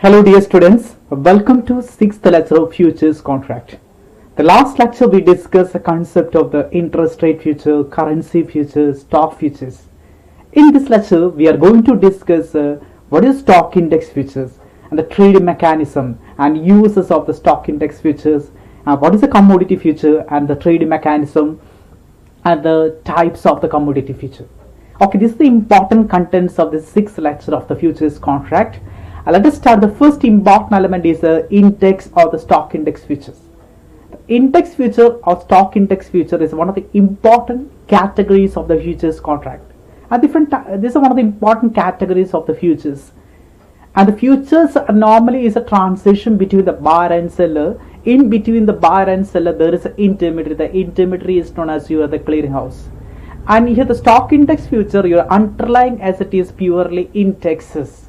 Hello dear students, welcome to 6th lecture of Futures Contract. The last lecture we discussed the concept of the interest rate future, currency futures, stock futures. In this lecture we are going to discuss what is stock index futures and the trading mechanism and uses of the stock index futures, and what is a commodity future and the trading mechanism and the types of the commodity future. Okay, this is the important contents of the 6th lecture of the futures contract. Let us start. The first important element is the index or the stock index futures. The index future or stock index future is one of the important categories of the futures contract. And this is one of the important categories of the futures. And the futures normally is a transition between the buyer and seller. In between the buyer and seller, there is an intermediary. The intermediary is known as the clearinghouse. And here the stock index future, your underlying asset is purely indexes.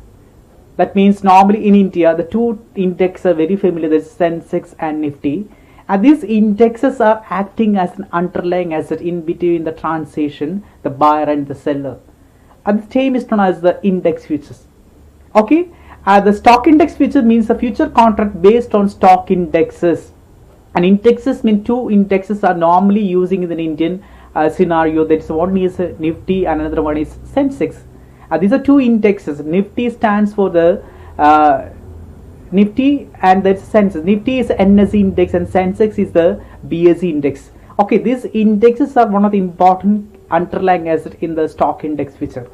That means normally in India, the two indexes are very familiar, that's Sensex and Nifty. And these indexes are acting as an underlying asset in between the transaction, the buyer and the seller. And the same is known as the index futures. Okay, the stock index future means a future contract based on stock indexes. And indexes mean two indexes are normally using in an Indian scenario. That's one is Nifty and another one is Sensex. These are two indexes. Nifty stands for the Nifty and that's Sensex. Nifty is NSE index and Sensex is the BSE index. Okay, these indexes are one of the important underlying assets in the stock index future.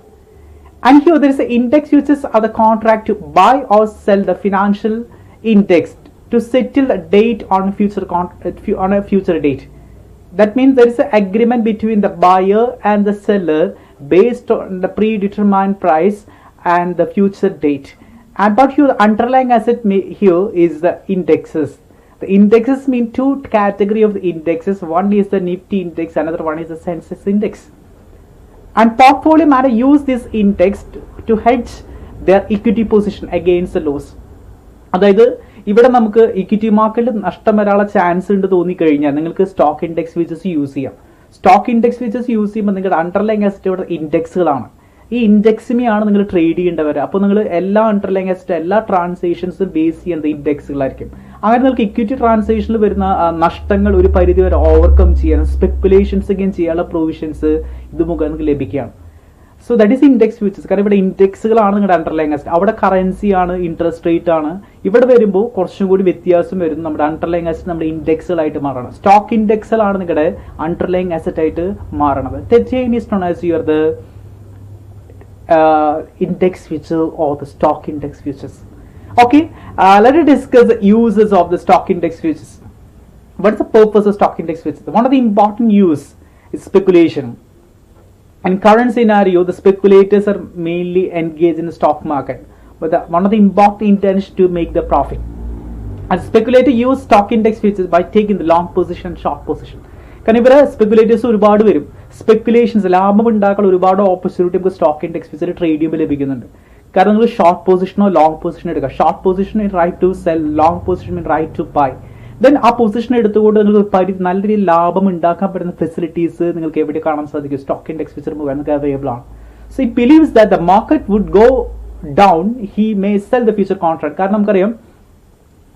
And here there is the index futures are the contract to buy or sell the financial index to settle a date on a future date. That means there is an agreement between the buyer and the seller based on the predetermined price and the future date. And but here the underlying asset here is the indexes. The indexes mean two category of the indexes. One is the Nifty index, another one is the Sensex index. And portfolio manager use this index to hedge their equity position against the loss. അതായത് ഇവിടെ നമുക്ക് equity മാർക്കറ്റിൽ നഷ്ടം വരാനുള്ള chance ഉണ്ട് തോന്നിക്കഴിഞ്ഞാൽ നിങ്ങൾക്ക് stock index features use ചെയ്യാം. സ്റ്റോക്ക് ഇൻഡെക്സ് ഫീച്ചേഴ്സ് യൂസ് ചെയ്യുമ്പോൾ നിങ്ങളുടെ അണ്ടർലൈങ് അസറ്റ് ഇവിടെ ഇൻഡെക്സുകളാണ്. ഈ ഇൻഡെക്സിനെയാണ് നിങ്ങൾ ട്രേഡ് ചെയ്യേണ്ടവർ. അപ്പോൾ നിങ്ങൾ എല്ലാ അണ്ടർലൈങ് അസറ്റ് എല്ലാ ട്രാൻസാക്ഷൻസും ബേസ് ചെയ്യുന്നത് ഇൻഡെക്സുകളായിരിക്കും. അങ്ങനെ നിങ്ങൾക്ക് ഇക്വിറ്റി ട്രാൻസാക്ഷനിൽ വരുന്ന നഷ്ടങ്ങൾ ഒരു പരിധി വരെ ഓവർകം ചെയ്യാനും സ്പെക്കുലേഷൻസ് ഒക്കെ ചെയ്യാനുള്ള പ്രൊവിഷൻസ് ഇത് മുഖേന നിങ്ങൾക്ക് ലഭിക്കുകയാണ്. So that is index futures. കാരണം ഇവിടെ ഇൻഡെക്സുകളാണ് നിങ്ങളുടെ അണ്ടർലൈങ് അസറ്റ്. അവിടെ കറൻസി ആണ്, ഇൻട്രസ്റ്റ് റേറ്റ് ആണ്. ഇവിടെ വരുമ്പോൾ കുറച്ചും കൂടി വ്യത്യാസം വരും. നമ്മുടെ അണ്ടർലൈങ് അസറ്റ് നമ്മുടെ ഇൻഡെക്സുകളായിട്ട് മാറണം. സ്റ്റോക്ക് ഇൻഡെക്സുകളാണ് നിങ്ങളുടെ അണ്ടർലൈങ് അസറ്റ് ആയിട്ട് മാറണത്. The index future or the stock index futures. Okay, let us discuss the uses of the stock index futures. What is the purpose of stock index futures? One of the important use is speculation. In current scenario, the speculators are mainly engaged in the stock market, but one of the important intention to make the profit. And speculator use stock index futures by taking the long position and short position. കാരണം ഇവരെ speculators ഒരുപാട് വരും. Speculations ലാഭം ഉണ്ടാക്കാൻ ഒരുപാട് opportunity നമുക്ക് stock index ഫ്യൂച്ചറിൽ trade ചെയ്യുമ്പോൾ ലഭിക്കുന്നുണ്ട്. കാരണം നിങ്ങൾ ഷോർട്ട് പൊസിഷനോ ലോങ് പൊസിഷനോ എടുക്കുക. Short position right to sell, long position right to buy. Then ആ പൊസിഷൻ എടുത്തുകൊണ്ട് നിങ്ങൾക്ക് നല്ല രീതിയിൽ ലാഭം ഉണ്ടാക്കാൻ പറ്റുന്ന ഫെസിലിറ്റീസ് നിങ്ങൾക്ക് എവിടെ കാണാൻ സാധിക്കും? സ്റ്റോക്ക് ഇൻഡെക്സ് ഫ്യൂച്ചർ മുഖേന നിങ്ങൾക്ക് അവൈലബിൾ ആണ്. So it believes that the market would go down, he may sell the future contract. കാരണം നമുക്കറിയാം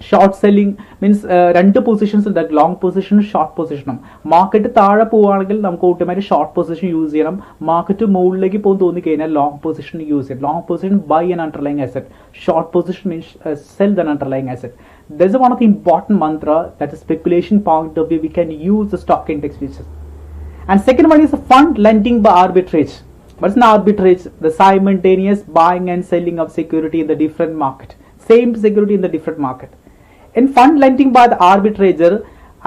ഷോർട്ട് സെല്ലിംഗ് മീൻസ് രണ്ട് പൊസിഷൻസ് ഉണ്ട്, ലോങ് പൊസിഷനും ഷോർട്ട് പൊസിഷനും. മാർക്കറ്റ് താഴെ പോവുകയാണെങ്കിൽ നമുക്ക് ഓട്ടോമാറ്റിക് ഷോർട്ട് പൊസിഷൻ യൂസ് ചെയ്യണം. മാർക്കറ്റ് മുകളിലേക്ക് പോകും തോന്നിക്കഴിഞ്ഞാൽ ലോങ് പൊസിഷൻ യൂസ് ചെയ്യണം. Long position buy an underlying asset, short position means sell the underlying asset. This is one of the important mantra, that is speculation point of view we can use the stock index futures. And second one is the fund lending by arbitrage. What is an arbitrage? The simultaneous buying and selling of security in the different market, same security in the different market. In fund lending by the arbitrager,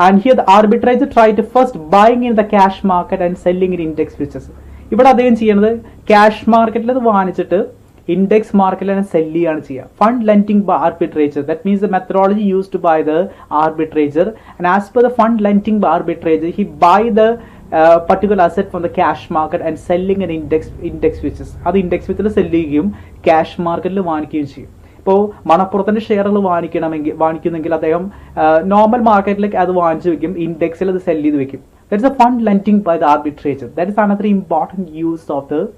and here the arbitrager try to first buying in the cash market and selling in index futures. ഇവിടെ അദ്ദേഹം ചെയ്യുന്നത് cash മാർക്കറ്റിൽ അത് വാങ്ങിച്ചിട്ട് index മാർക്കറ്റിലാണ് sell ചെയ്യാണ് ചെയ്യുക. Fund lending by arbitrageur, that means the methodology used by the arbitrageur. And as per the fund lending by arbitrageur, he buy the particular asset from the cash market and selling an index futures. അത് index ഫ്യൂച്ചറിൽ cell ചെയ്യുകയും cash മാർക്കറ്റിൽ വാങ്ങിക്കുകയും ചെയ്യും. ഇപ്പോൾ മണപ്പുറത്തിൻ്റെ ഷെയറുകൾ വാങ്ങിക്കുന്നെങ്കിൽ അദ്ദേഹം normal മാർക്കറ്റിലേക്ക് അത് വാങ്ങിച്ചു വെക്കും, ഇൻഡെക്സിൽ അത് സെല് ചെയ്ത് വെക്കും. That is a fund lending by the arbitrageur. That is another important use of the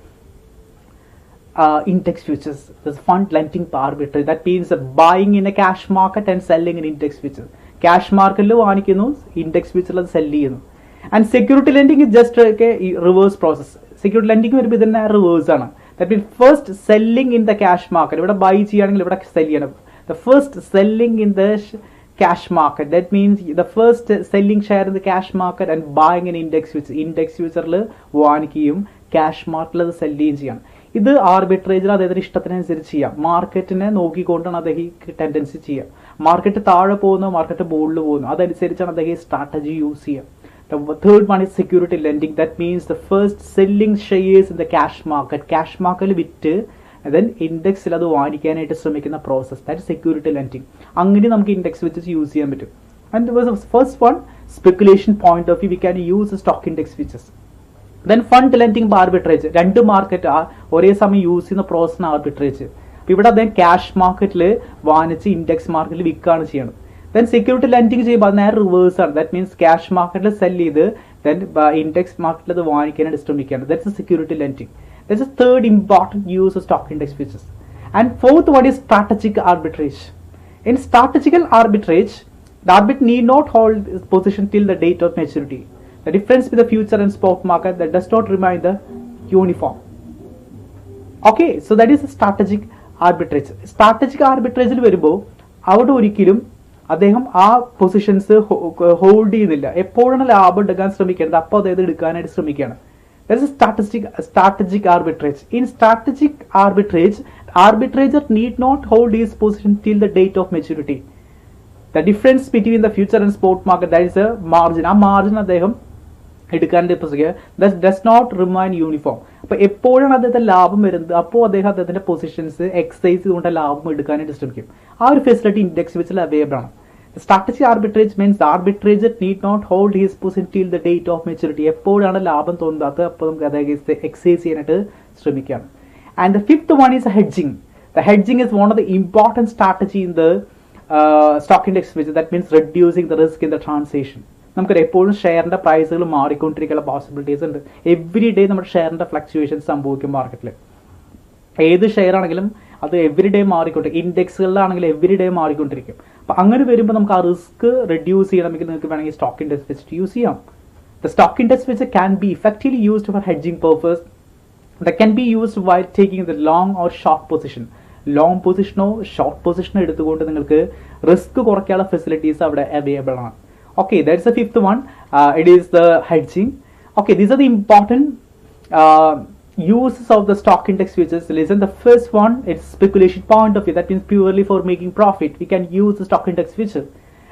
index futures. This fund lending by arbitrage. That means buying in a cash market and selling in index futures. Cash market lo vanikkunnu, index future lo sell cheyunu. And security lending is just a reverse process. Security lending വരുമ്പോൾ ഇതിന്റെ reverse ആണ്. That means first selling in the cash market. ഇവിടെ buy ചെയ്യുകയാണെങ്കിൽ ഇവിടെ sell ചെയ്യണം. The first selling in the cash market. That means the first selling share in the cash market and buying in index future. Index future lo വാങ്ങിക്കുകയും cash market lo sell ചെയ്യുകയും ചെയ്യണം. ഇത് ആർബിട്രേജിൽ അദ്ദേഹത്തിന് ഇഷ്ടത്തിനനുസരിച്ച് ചെയ്യാം. മാർക്കറ്റിനെ നോക്കിക്കൊണ്ടാണ് അദ്ദേഹം ടെൻഡൻസി ചെയ്യുക. മാർക്കറ്റ് താഴെ പോകുന്നു, മാർക്കറ്റ് മുകളിൽ പോകുന്നു, അതനുസരിച്ചാണ് അദ്ദേഹം സ്ട്രാറ്റജി യൂസ് ചെയ്യുക. The third one is security lending. That means the first selling shares in the cash market. Cash market വിറ്റ് then ഇൻഡെക്സിൽ അത് വാങ്ങിക്കാനായിട്ട് ശ്രമിക്കുന്ന പ്രോസസ്. That security lending. അങ്ങനെ നമുക്ക് ഇൻഡെക്സ് വെച്ച് യൂസ് ചെയ്യാൻ പറ്റും. And first one speculation point of view we can use stock index futures. Then fund lending by arbitrage. രണ്ട് മാർക്കറ്റ് ഒരേ സമയം യൂസ് ചെയ്യുന്ന പ്രോസസ്സാണ് ആർബിട്രേജ്. അപ്പോൾ ഇവിടെ അദ്ദേഹം ക്യാഷ് മാർക്കറ്റിൽ വാങ്ങിച്ച് ഇൻഡെക്സ് മാർക്കറ്റിൽ വിൽക്കുകയാണ് ചെയ്യുന്നത്. ദെൻ സെക്യൂരിറ്റി ലെൻഡിങ് ചെയ്യുമ്പോൾ അത് നേരെ റിവേഴ്സ് ആണ്. ദാറ്റ് മീൻസ് ക്യാഷ് മാർക്കറ്റിൽ സെല് ചെയ്ത് ദെൻ ഇൻഡെക്സ് മാർക്കറ്റിൽ അത് വാങ്ങിക്കാനായിട്ട് ശ്രമിക്കുകയാണ്. That's A security lending. That's A third important use of stock index features. And fourth one is strategic arbitrage. In strategical arbitrage, the arbiter need not hold his position till the date of maturity. The difference with the future and spot market that does not remain the uniform. Okay, so that is a strategic arbitrage. Strategic arbitrage വരുമ്പോൾ അവിടെ ഒരിക്കലും അദ്ദേഹം ആ positions hold ചെയ്യുന്നില്ല. എപ്പോഴാണ് ലാഭം എടുക്കാൻ ശ്രമിക്കുന്നത് അപ്പോൾ അദ്ദേഹം എടുക്കാനായിട്ട് ശ്രമിക്കുകയാണ്. That is a strategic arbitrage. In strategic arbitrage, the arbitrager need not hold his position till the date of maturity. The difference between the future and spot market, that is a margin. ആ margin അദ്ദേഹം എടുക്കാനായിട്ട് പ്രസംഗിക്കുക. Does not remain uniform. അപ്പോൾ എപ്പോഴാണ് അദ്ദേഹത്തെ ലാഭം വരുന്നത് അപ്പോൾ അദ്ദേഹം അദ്ദേഹത്തിന്റെ പൊസിഷൻസ് എക്സസൈസ് ചെയ്തുകൊണ്ട് ലാഭം എടുക്കാനായിട്ട് ശ്രമിക്കും. ആ ഒരു ഫെസിലിറ്റി ഇൻഡെക്സ് വെച്ചിൽ അവൈലബിൾ ആണ്. Strategic arbitrage means the arbitrageur need not hold his position till the date of maturity. എപ്പോഴാണ് ലാഭം തോന്നുന്നത് അപ്പോൾ നമുക്ക് അദ്ദേഹത്തെ എക്സസൈസ് ചെയ്യാനായിട്ട് ശ്രമിക്കുകയാണ്. And the fifth one is hedging. The hedging is one of the important strategy in the stock index വെച്ച്. That means reducing the risk in the transaction. നമുക്കറിയാം എപ്പോഴും ഷെയറിന്റെ പ്രൈസുകൾ മാറിക്കൊണ്ടിരിക്കുന്ന പോസിബിലിറ്റീസ് ഉണ്ട്. എവറി ഡേ നമ്മുടെ ഷെയറിന്റെ ഫ്ലക്ച്വേഷൻസ് സംഭവിക്കും മാർക്കറ്റിൽ. ഏത് ഷെയർ ആണെങ്കിലും അത് എവറി ഡേ മാറിക്കൊണ്ടിരിക്കും. ഇൻഡെക്സുകളിലാണെങ്കിലും എവറി ഡേ മാറിക്കൊണ്ടിരിക്കും. അപ്പം അങ്ങനെ വരുമ്പോൾ നമുക്ക് ആ റിസ്ക് റെഡ്യൂസ് ചെയ്യണമെങ്കിൽ നിങ്ങൾക്ക് വേണമെങ്കിൽ സ്റ്റോക്ക് ഇൻഡെക്സ് വെച്ചിട്ട് യൂസ് ചെയ്യാം. ദ സ്റ്റോക്ക് ഇൻഡെക്സ് വെച്ച് can be effectively used for hedging purpose. The can be used by taking the long or short position. Long പൊസിഷനോ ഷോർട്ട് പൊസിഷനോ എടുത്തുകൊണ്ട് നിങ്ങൾക്ക് റിസ്ക് കുറയ്ക്കാനുള്ള ഫെസിലിറ്റീസ് അവിടെ അവൈലബിൾ ആണ്. Okay, that's the fifth one. It is the hedging. Okay, these are the important uses of the stock index futures. Listen, the first one is speculation point of view. That means purely for making profit. We can use the stock index future.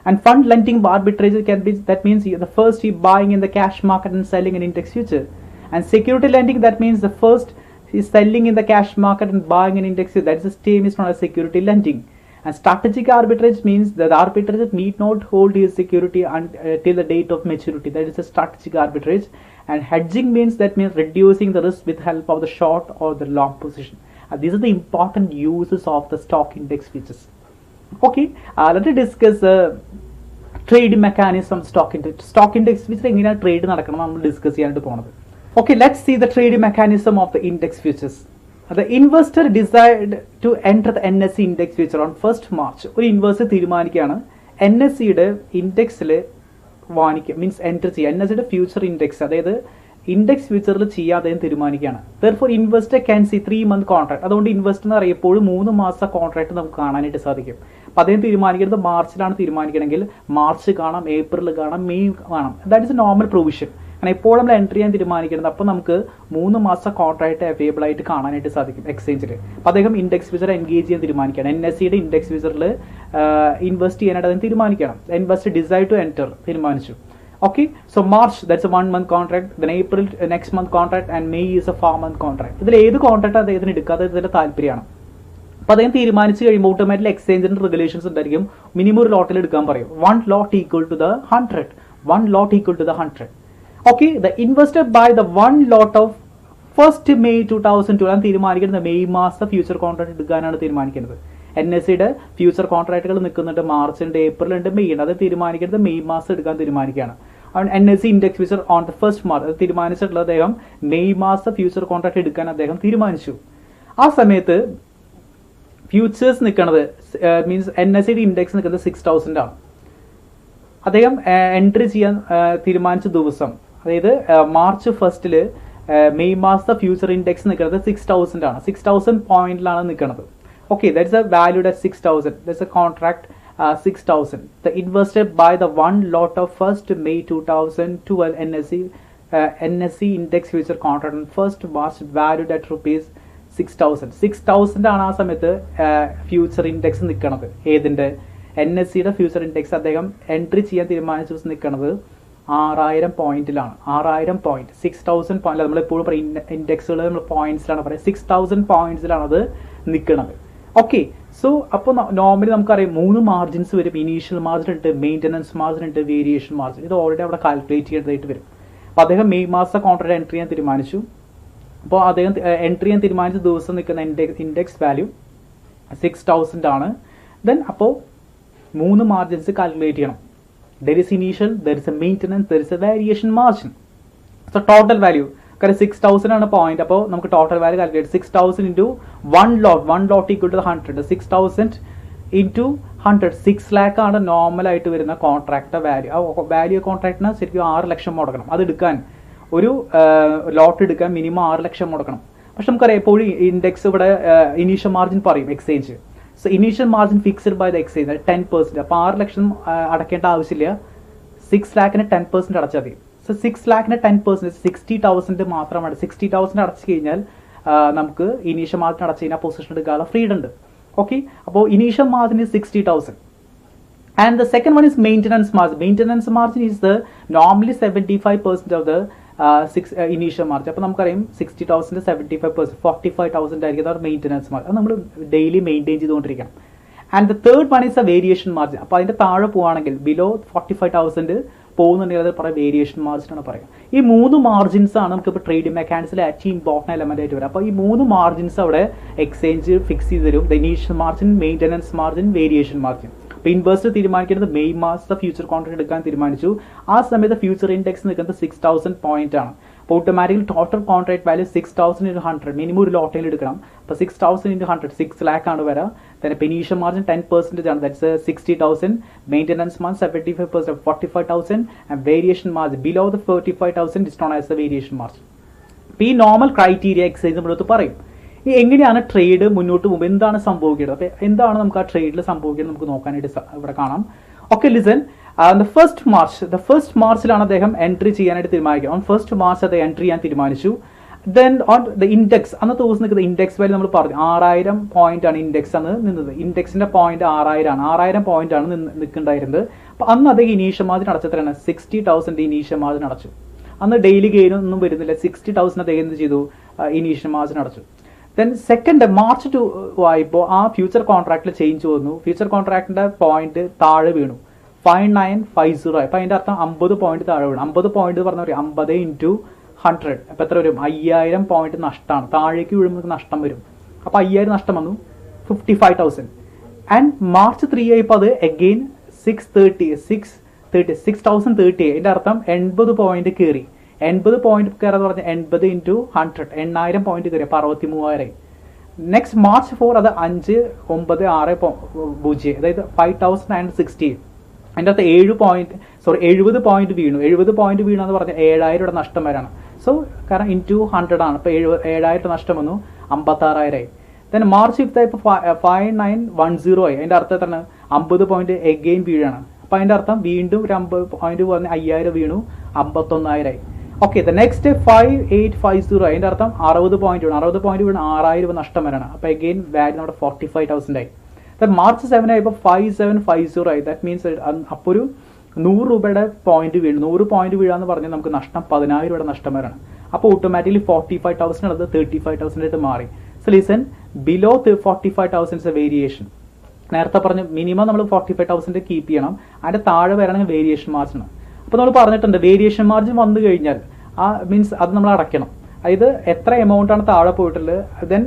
And fund lending arbitrage can be, that means the first you buying in the cash market and selling an index future. And security lending, that means the first is selling in the cash market and buying an index future. That is the same is known as security lending. And strategic arbitrage means that the arbitrator need not hold his security till the date of maturity. That is a strategic arbitrage. And hedging means reducing the risk with help of the short or the long position. These are the important uses of the stock index futures. Okay, let us discuss trade mechanism stock index. Stock index future എങ്ങനെയാണ് trade നടക്കണം നമ്മൾ discuss ചെയ്യാനായിട്ട് പോകുന്നത്. Okay, let's see the trade mechanism of the index futures. The investor decided to enter the NSE index future on 1st March. ഒരു investor തീരുമാനിക്കുകയാണ് NSEയുടെ ഇൻഡെക്സിൽ വാങ്ങിക്കുക മീൻസ് എൻറ്റർ ചെയ്യുക. NSEയുടെ ഫ്യൂച്ചർ ഇൻഡെക്സ് അതായത് ഇൻഡെക്സ് ഫ്യൂച്ചറിൽ ചെയ്യാതെ തീരുമാനിക്കുകയാണ്. Therefore investor can see 3 month contract. അതുകൊണ്ട് ഇൻവെസ്റ്റർ എന്ന് അറിയപ്പോഴും 3 മാസ കോൺട്രാക്ട് നമുക്ക് കാണാനായിട്ട് സാധിക്കും. അപ്പോൾ അദ്ദേഹം തീരുമാനിക്കുന്നത് മാർച്ചിലാണ് തീരുമാനിക്കണമെങ്കിൽ മാർച്ച് കാണാം, ഏപ്രിൽ കാണാം, മെയ് കാണാം. That is A normal provision. കാരണം ഇപ്പോൾ നമ്മൾ എൻട്രി ചെയ്യാൻ തീരുമാനിക്കുന്നത് അപ്പോൾ നമുക്ക് 3 മാസ കോൺട്രാക്ട് അവൈലബിൾ ആയിട്ട് കാണാനായിട്ട് സാധിക്കും എക്സ്ചേഞ്ചിൽ. അപ്പോൾ അദ്ദേഹം ഇൻഡെക്സ് ഫ്യൂച്ചർ എൻഗേജ് ചെയ്യാൻ തീരുമാനിക്കുകയാണ്. NSEയുടെ ഇൻഡെക്സ് ഫ്യൂച്ചറിൽ ഇൻവെസ്റ്റ് ചെയ്യാനായിട്ട് അദ്ദേഹം തീരുമാനിക്കണം. ഇൻവെസ്റ്റർ ഡിസൈഡ് ടു എൻറ്റർ തീരുമാനിച്ചു. Okay, so March, that's a 1 month contract, then April next month contract, and May is a 4 month contract. ഇതിൽ ഏത് കോൺട്രാക്ട് അദ്ദേഹത്തിന് എടുക്കാതെ ഇതിൻ്റെ താല്പര്യമാണ്. അപ്പോൾ അദ്ദേഹം തീരുമാനിച്ച് കഴിയുമ്പോൾ ഓട്ടോമാറ്റിക്കലി എക്സ്ചേഞ്ചിൻ്റെ റെഗുലേഷൻസ് ഉണ്ടായിരിക്കും. മിനിമം ഒരു ലോട്ടിൽ എടുക്കാൻ പറയും. 1 lot equal to the 100. 1 lot equal to the 100. Okay, the investor buy the one lot of 1st May 2002 ആണ് തീരുമാനിക്കുന്നത്. മെയ് മാസം ഫ്യൂച്ചർ കോൺട്രാക്ട് എടുക്കാനാണ് തീരുമാനിക്കുന്നത്. NSEയുടെ ഫ്യൂച്ചർ കോൺട്രാക്റ്റുകൾ നിൽക്കുന്നുണ്ട്, മാർച്ച് ഉണ്ട്, ഏപ്രിൽ ഉണ്ട്, മെയ് ഉണ്ട്. അത് തീരുമാനിക്കുന്നത് മെയ് മാസം എടുക്കാൻ തീരുമാനിക്കുകയാണ്. NSE index future on the 1st March അത് തീരുമാനിച്ചിട്ടുള്ള അദ്ദേഹം മെയ് മാസം ഫ്യൂച്ചർ കോൺട്രാക്ട് എടുക്കാൻ അദ്ദേഹം തീരുമാനിച്ചു. ആ സമയത്ത് ഫ്യൂച്ചേഴ്സ് നിൽക്കുന്നത് മീൻസ് NSEയുടെ ഇൻഡെക്സ് നിൽക്കുന്നത് 6000 ആണ്. അദ്ദേഹം എൻട്രി ചെയ്യാൻ തീരുമാനിച്ച ദിവസം, അതായത് മാർച്ച് 1 മെയ് മാസത്തെ ഫ്യൂച്ചർ ഇൻഡെക്സ് നിൽക്കുന്നത് 6000 ആണ്. 6000 പോയിന്റിലാണ് നിൽക്കുന്നത്. Okay, that's A valued at 6000. That's A contract 6000. The investor buy the one lot of 1st May 2012 NSE index future contract on 1st March valued at rupees 6000. 6000 ആണ് ആ സമയത്ത് future index നിൽക്കുന്നത്. ഏതിൻ്റെ? NSEയുടെ future index അദ്ദേഹം entry ചെയ്യാൻ തീരുമാനിച്ച ദിവസം നിൽക്കുന്നത് 6000 പോയിന്റിലാണ്. 6000 പോയിന്റ്, 6000 പോയിന്റ്. നമ്മളെപ്പോഴും പറയും ഇൻഡെക്സുകൾ നമ്മൾ പോയിന്റ്സിലാണ് പറയുക. 6000 പോയിന്റ്സിലാണ് അത് നിൽക്കുന്നത്. ഓക്കെ, സോ അപ്പോൾ നോർമലി നമുക്കറിയാം 3 മാർജിൻസ് വരും. ഇനീഷ്യൽ മാർജിൻ ഉണ്ട്, മെയിൻ്റനൻസ് മാർജിൻ ഉണ്ട്, വേരിയേഷൻ മാർജിൻ. ഇത് ഓൾറെഡി അവിടെ കാൽക്കുലേറ്റ് ചെയ്യേണ്ടതായിട്ട് വരും. അപ്പോൾ അദ്ദേഹം മെയ് മാസം കോൺട്രാക്ട് എൻട്രി ചെയ്യാൻ തീരുമാനിച്ചു. അപ്പോൾ അദ്ദേഹം എൻട്രി ചെയ്യാൻ തീരുമാനിച്ച ദിവസം നിൽക്കുന്ന ഇൻഡെക്സ് വാല്യൂ 6000 ആണ്. ദെൻ അപ്പോൾ 3 മാർജിൻസ് കാൽക്കുലേറ്റ് ചെയ്യണം. There is initial, there is a maintenance, there is a variation margin. So total value, കാരണം 6000 ആണ് പോയിന്റ്. അപ്പോൾ നമുക്ക് total value calculate 6000 into one lot equal to 100. 6000 into 100, 6 lakh ആണ് നോർമലായിട്ട് വരുന്ന കോൺട്രാക്ട് വാല്യൂ. ആ വാല്യൂ കോൺട്രാക്ടിന് ശരിക്കും 6 ലക്ഷം മുടക്കണം. അത് എടുക്കാൻ ഒരു ലോട്ട് എടുക്കാൻ മിനിമം 6 ലക്ഷം മുടക്കണം. പക്ഷെ നമുക്കറിയാം എപ്പോഴും ഇൻഡെക്സ് ഇവിടെ ഇനീഷ്യൽ മാർജിൻ പറയും exchange. So initial margin fixed by the exchange 10%. അപ്പോൾ 6 ലക്ഷം അടയ്ക്കേണ്ട ആവശ്യമില്ല. 6 lakhന് 10% അടച്ചാൽ മതി. സോ 6 lakhന് 10% 60,000 മാത്രമാണ്. 60,000 അടച്ചു കഴിഞ്ഞാൽ നമുക്ക് ഇനീഷ്യൽ മാർജിൻ അടച്ചു കഴിഞ്ഞാൽ പൊസിഷൻ എടുക്കാനുള്ള ഫ്രീഡം ഉണ്ട്. ഓക്കെ, അപ്പോൾ initial margin is 60,000. And the second one is maintenance margin. Maintenance margin is the normally 75% of the initial margin. അപ്പോൾ നമുക്കറിയാം 60,000 75%, 45,000 ആയിരിക്കും അതാണ് മെയിൻ്റനൻസ് മാർജിൻ. അത് നമ്മൾ ഡെയിലി മെയിൻറ്റെയിൻ ചെയ്തുകൊണ്ടിരിക്കണം. And the third one is a variation margin. അപ്പോൾ അതിൻ്റെ താഴെ പോവുകയാണെങ്കിൽ ബിലോ 45,000 പോകുന്നുണ്ടെങ്കിൽ അത് പറയുക വേരിയേഷൻ മാർജിൻ ആണ് പറയുക. ഈ 3 മാർജിൻസ് ആണ് നമുക്കിപ്പോൾ ട്രേഡിംഗ് മെക്കാനിക്സിൽ ഏറ്റവും ഇമ്പോർട്ടൻറ്റ് എലമെൻ്റ് ആയിട്ട് വരും. അപ്പോൾ ഈ 3 മാർജിൻസ് അവിടെ എക്സ്ചേഞ്ച് ഫിക്സ് ചെയ്ത് തരും. The initial margin, maintenance margin, variation margin. അപ്പോൾ ഇൻവെസ്റ്റർ തീരുമാനിക്കുന്നത് മെയ് മാസത്തെ ഫ്യൂച്ചർ കോൺട്രാക്ട് എടുക്കാൻ തീരുമാനിച്ചു. ആ സമയത്ത് ഫ്യൂച്ചർ ഇൻഡെക്സ് നിൽക്കുന്നത് 6000 പോയിന്റ് ആണ്. അപ്പോൾ automatically total contract value 6000 × 100 minimum ഒരു ലോട്ടയിൽ എടുക്കണം. അപ്പോൾ 6000 × 100 6 lakh ആണ് വരാം. then ഇനീഷ്യൽ മാർജിൻ 10% ആണ്, that's 60,000. Maintenance margin 75%, 45,000. And variation margin below the 45,000 is known as the variation margin. അപ്പോൾ ഈ നോർമൽ ക്രൈറ്റീരിയ എക്സൈസ് നമ്മളടുത്ത് പറയും. ഈ എങ്ങനെയാണ് ട്രേഡ് മുന്നോട്ട് പോകുമ്പോൾ എന്താണ് സംഭവിക്കുന്നത്, അപ്പോൾ എന്താണ് നമുക്ക് ആ ട്രേഡിൽ സംഭവിക്കുന്നത് നമുക്ക് നോക്കാനായിട്ട് ഇവിടെ കാണാം. Okay, listen. ദ ഫസ്റ്റ് മാർച്ചിലാണ് അദ്ദേഹം എൻട്രി ചെയ്യാനായിട്ട് തീരുമാനിക്കുക. ഓൺ 1st March അദ്ദേഹം എൻട്രി ചെയ്യാൻ തീരുമാനിച്ചു. ദെൻ ഓൺ ദ ഇൻഡെക്സ്, അന്നത്തെ ദിവസം നിൽക്കുന്ന ഇൻഡെക്സ് വാല്യൂ നമ്മൾ പറഞ്ഞു 6000 പോയിന്റ് ആണ് ഇൻഡെക്സ് അന്ന് നിന്നത്. ഇൻഡെക്സിന്റെ പോയിന്റ് 6000 ആണ്. 6000 പോയിന്റ് ആണ് നിൽക്കുന്നുണ്ടായിരുന്നത്. അപ്പോൾ അന്ന് അദ്ദേഹം ഇനീഷ്യൽ മാർജിൻ അടച്ചത്രയാണ് 60,000 ഇനീഷ്യൽ മാർജിൻ അടച്ചു. അന്ന് ഡെയിലി ഗെയിൻ ഒന്നും വരുന്നില്ല. 60,000 അദ്ദേഹം എന്ത് ചെയ്തു, ഇനീഷ്യൽ മാർജിൻ അടച്ചു. ദെൻ സെക്കൻഡ് മാർച്ച് 2 ആയപ്പോൾ ആ ഫ്യൂച്ചർ കോൺട്രാക്റ്റിൽ ചേഞ്ച് വന്നു. ഫ്യൂച്ചർ കോൺട്രാക്റ്റിന്റെ പോയിന്റ് താഴെ വീണു 5950 ആയി. അപ്പോൾ അതിൻ്റെ അർത്ഥം 50 പോയിന്റ് താഴെ വീണു. 50 പോയിന്റ് പറഞ്ഞാൽ 50 × 100 അപ്പോൾ എത്ര വരും, 5000 പോയിന്റ് നഷ്ടമാണ്. താഴേക്ക് വീഴുമ്പോൾ നഷ്ടം വരും. അപ്പോൾ 5000 നഷ്ടം വന്നു, 55,000. ആൻഡ് മാർച്ച് 3 ആയപ്പോൾ അത് അഗെയിൻ 6,030 അതിൻ്റെ അർത്ഥം 80 പോയിന്റ് കയറി. 80 പോയിന്റ് കയറാന്ന് പറഞ്ഞാൽ 80 × 100 8000 പോയിന്റ് കയറി. അപ്പോൾ 63,000. നെക്സ്റ്റ് മാർച്ച് 4 അത് 5,960 അതായത് 5,960. അതിൻ്റെ അകത്ത് 70 പോയിന്റ് വീണു. 70 പോയിന്റ് വീണെന്ന് പറഞ്ഞാൽ 7,000 നഷ്ടം വരാണ്. സോ കാരണം × 100 ആണ്. അപ്പോൾ 7,000 നഷ്ടം വന്നു, 56,000. ദെൻ മാർച്ച് 5 ആയപ്പോൾ 5910 ആയി. അതിൻ്റെ അർത്ഥം എത്രയാണ്, 50 പോയിന്റ് എഗെയിൻ വീഴാണ്. അപ്പോൾ അതിൻ്റെ അർത്ഥം വീണ്ടും ഒരു 50 പോയിന്റ് പറഞ്ഞ് 5,000 വീണു, 51,000. ഓക്കെ, ദ നെക്സ്റ്റ് 5850 അതിൻ്റെ അർത്ഥം 60 പോയിന്റ് വീണു. 60 പോയിന്റ് വീണ് 6,000 നഷ്ടം വരാണ്. അപ്പോൾ എഗെയിൻ വാല്യൂ നമ്മുടെ 45,000 ആയി. മാർച്ച് 7 ആയപ്പോൾ 5750 ആയി. ദാറ്റ് മീൻസ് അപ്പോൾ ഒരു 100 രൂപയുടെ പോയിന്റ് വീണു. 100 പോയിന്റ് വീഴാന്ന് പറഞ്ഞാൽ നമുക്ക് നഷ്ടം 10,000 നഷ്ടം വരാണ്. അപ്പോൾ ഓട്ടോമാറ്റിക്കലി 45,000 ഉള്ളത് 35,000 ആയിട്ട് മാറി. So listen, below 45,000 variation. നേരത്തെ പറഞ്ഞു മിനിമം നമ്മൾ 45,000 കീപ്പ് ചെയ്യണം. അതിൻ്റെ താഴെ വരാണെങ്കിൽ വേരിയേഷൻ മാർജിൻ. അപ്പോൾ നമ്മൾ പറഞ്ഞിട്ടുണ്ട് വേരിയേഷൻ മാർജിൻ വന്നു കഴിഞ്ഞാൽ മീൻസ് അത് നമ്മൾ അടയ്ക്കണം. അതായത് എത്ര എമൗണ്ട് ആണ് താഴെ പോയിട്ടുള്ളത്, ദെൻ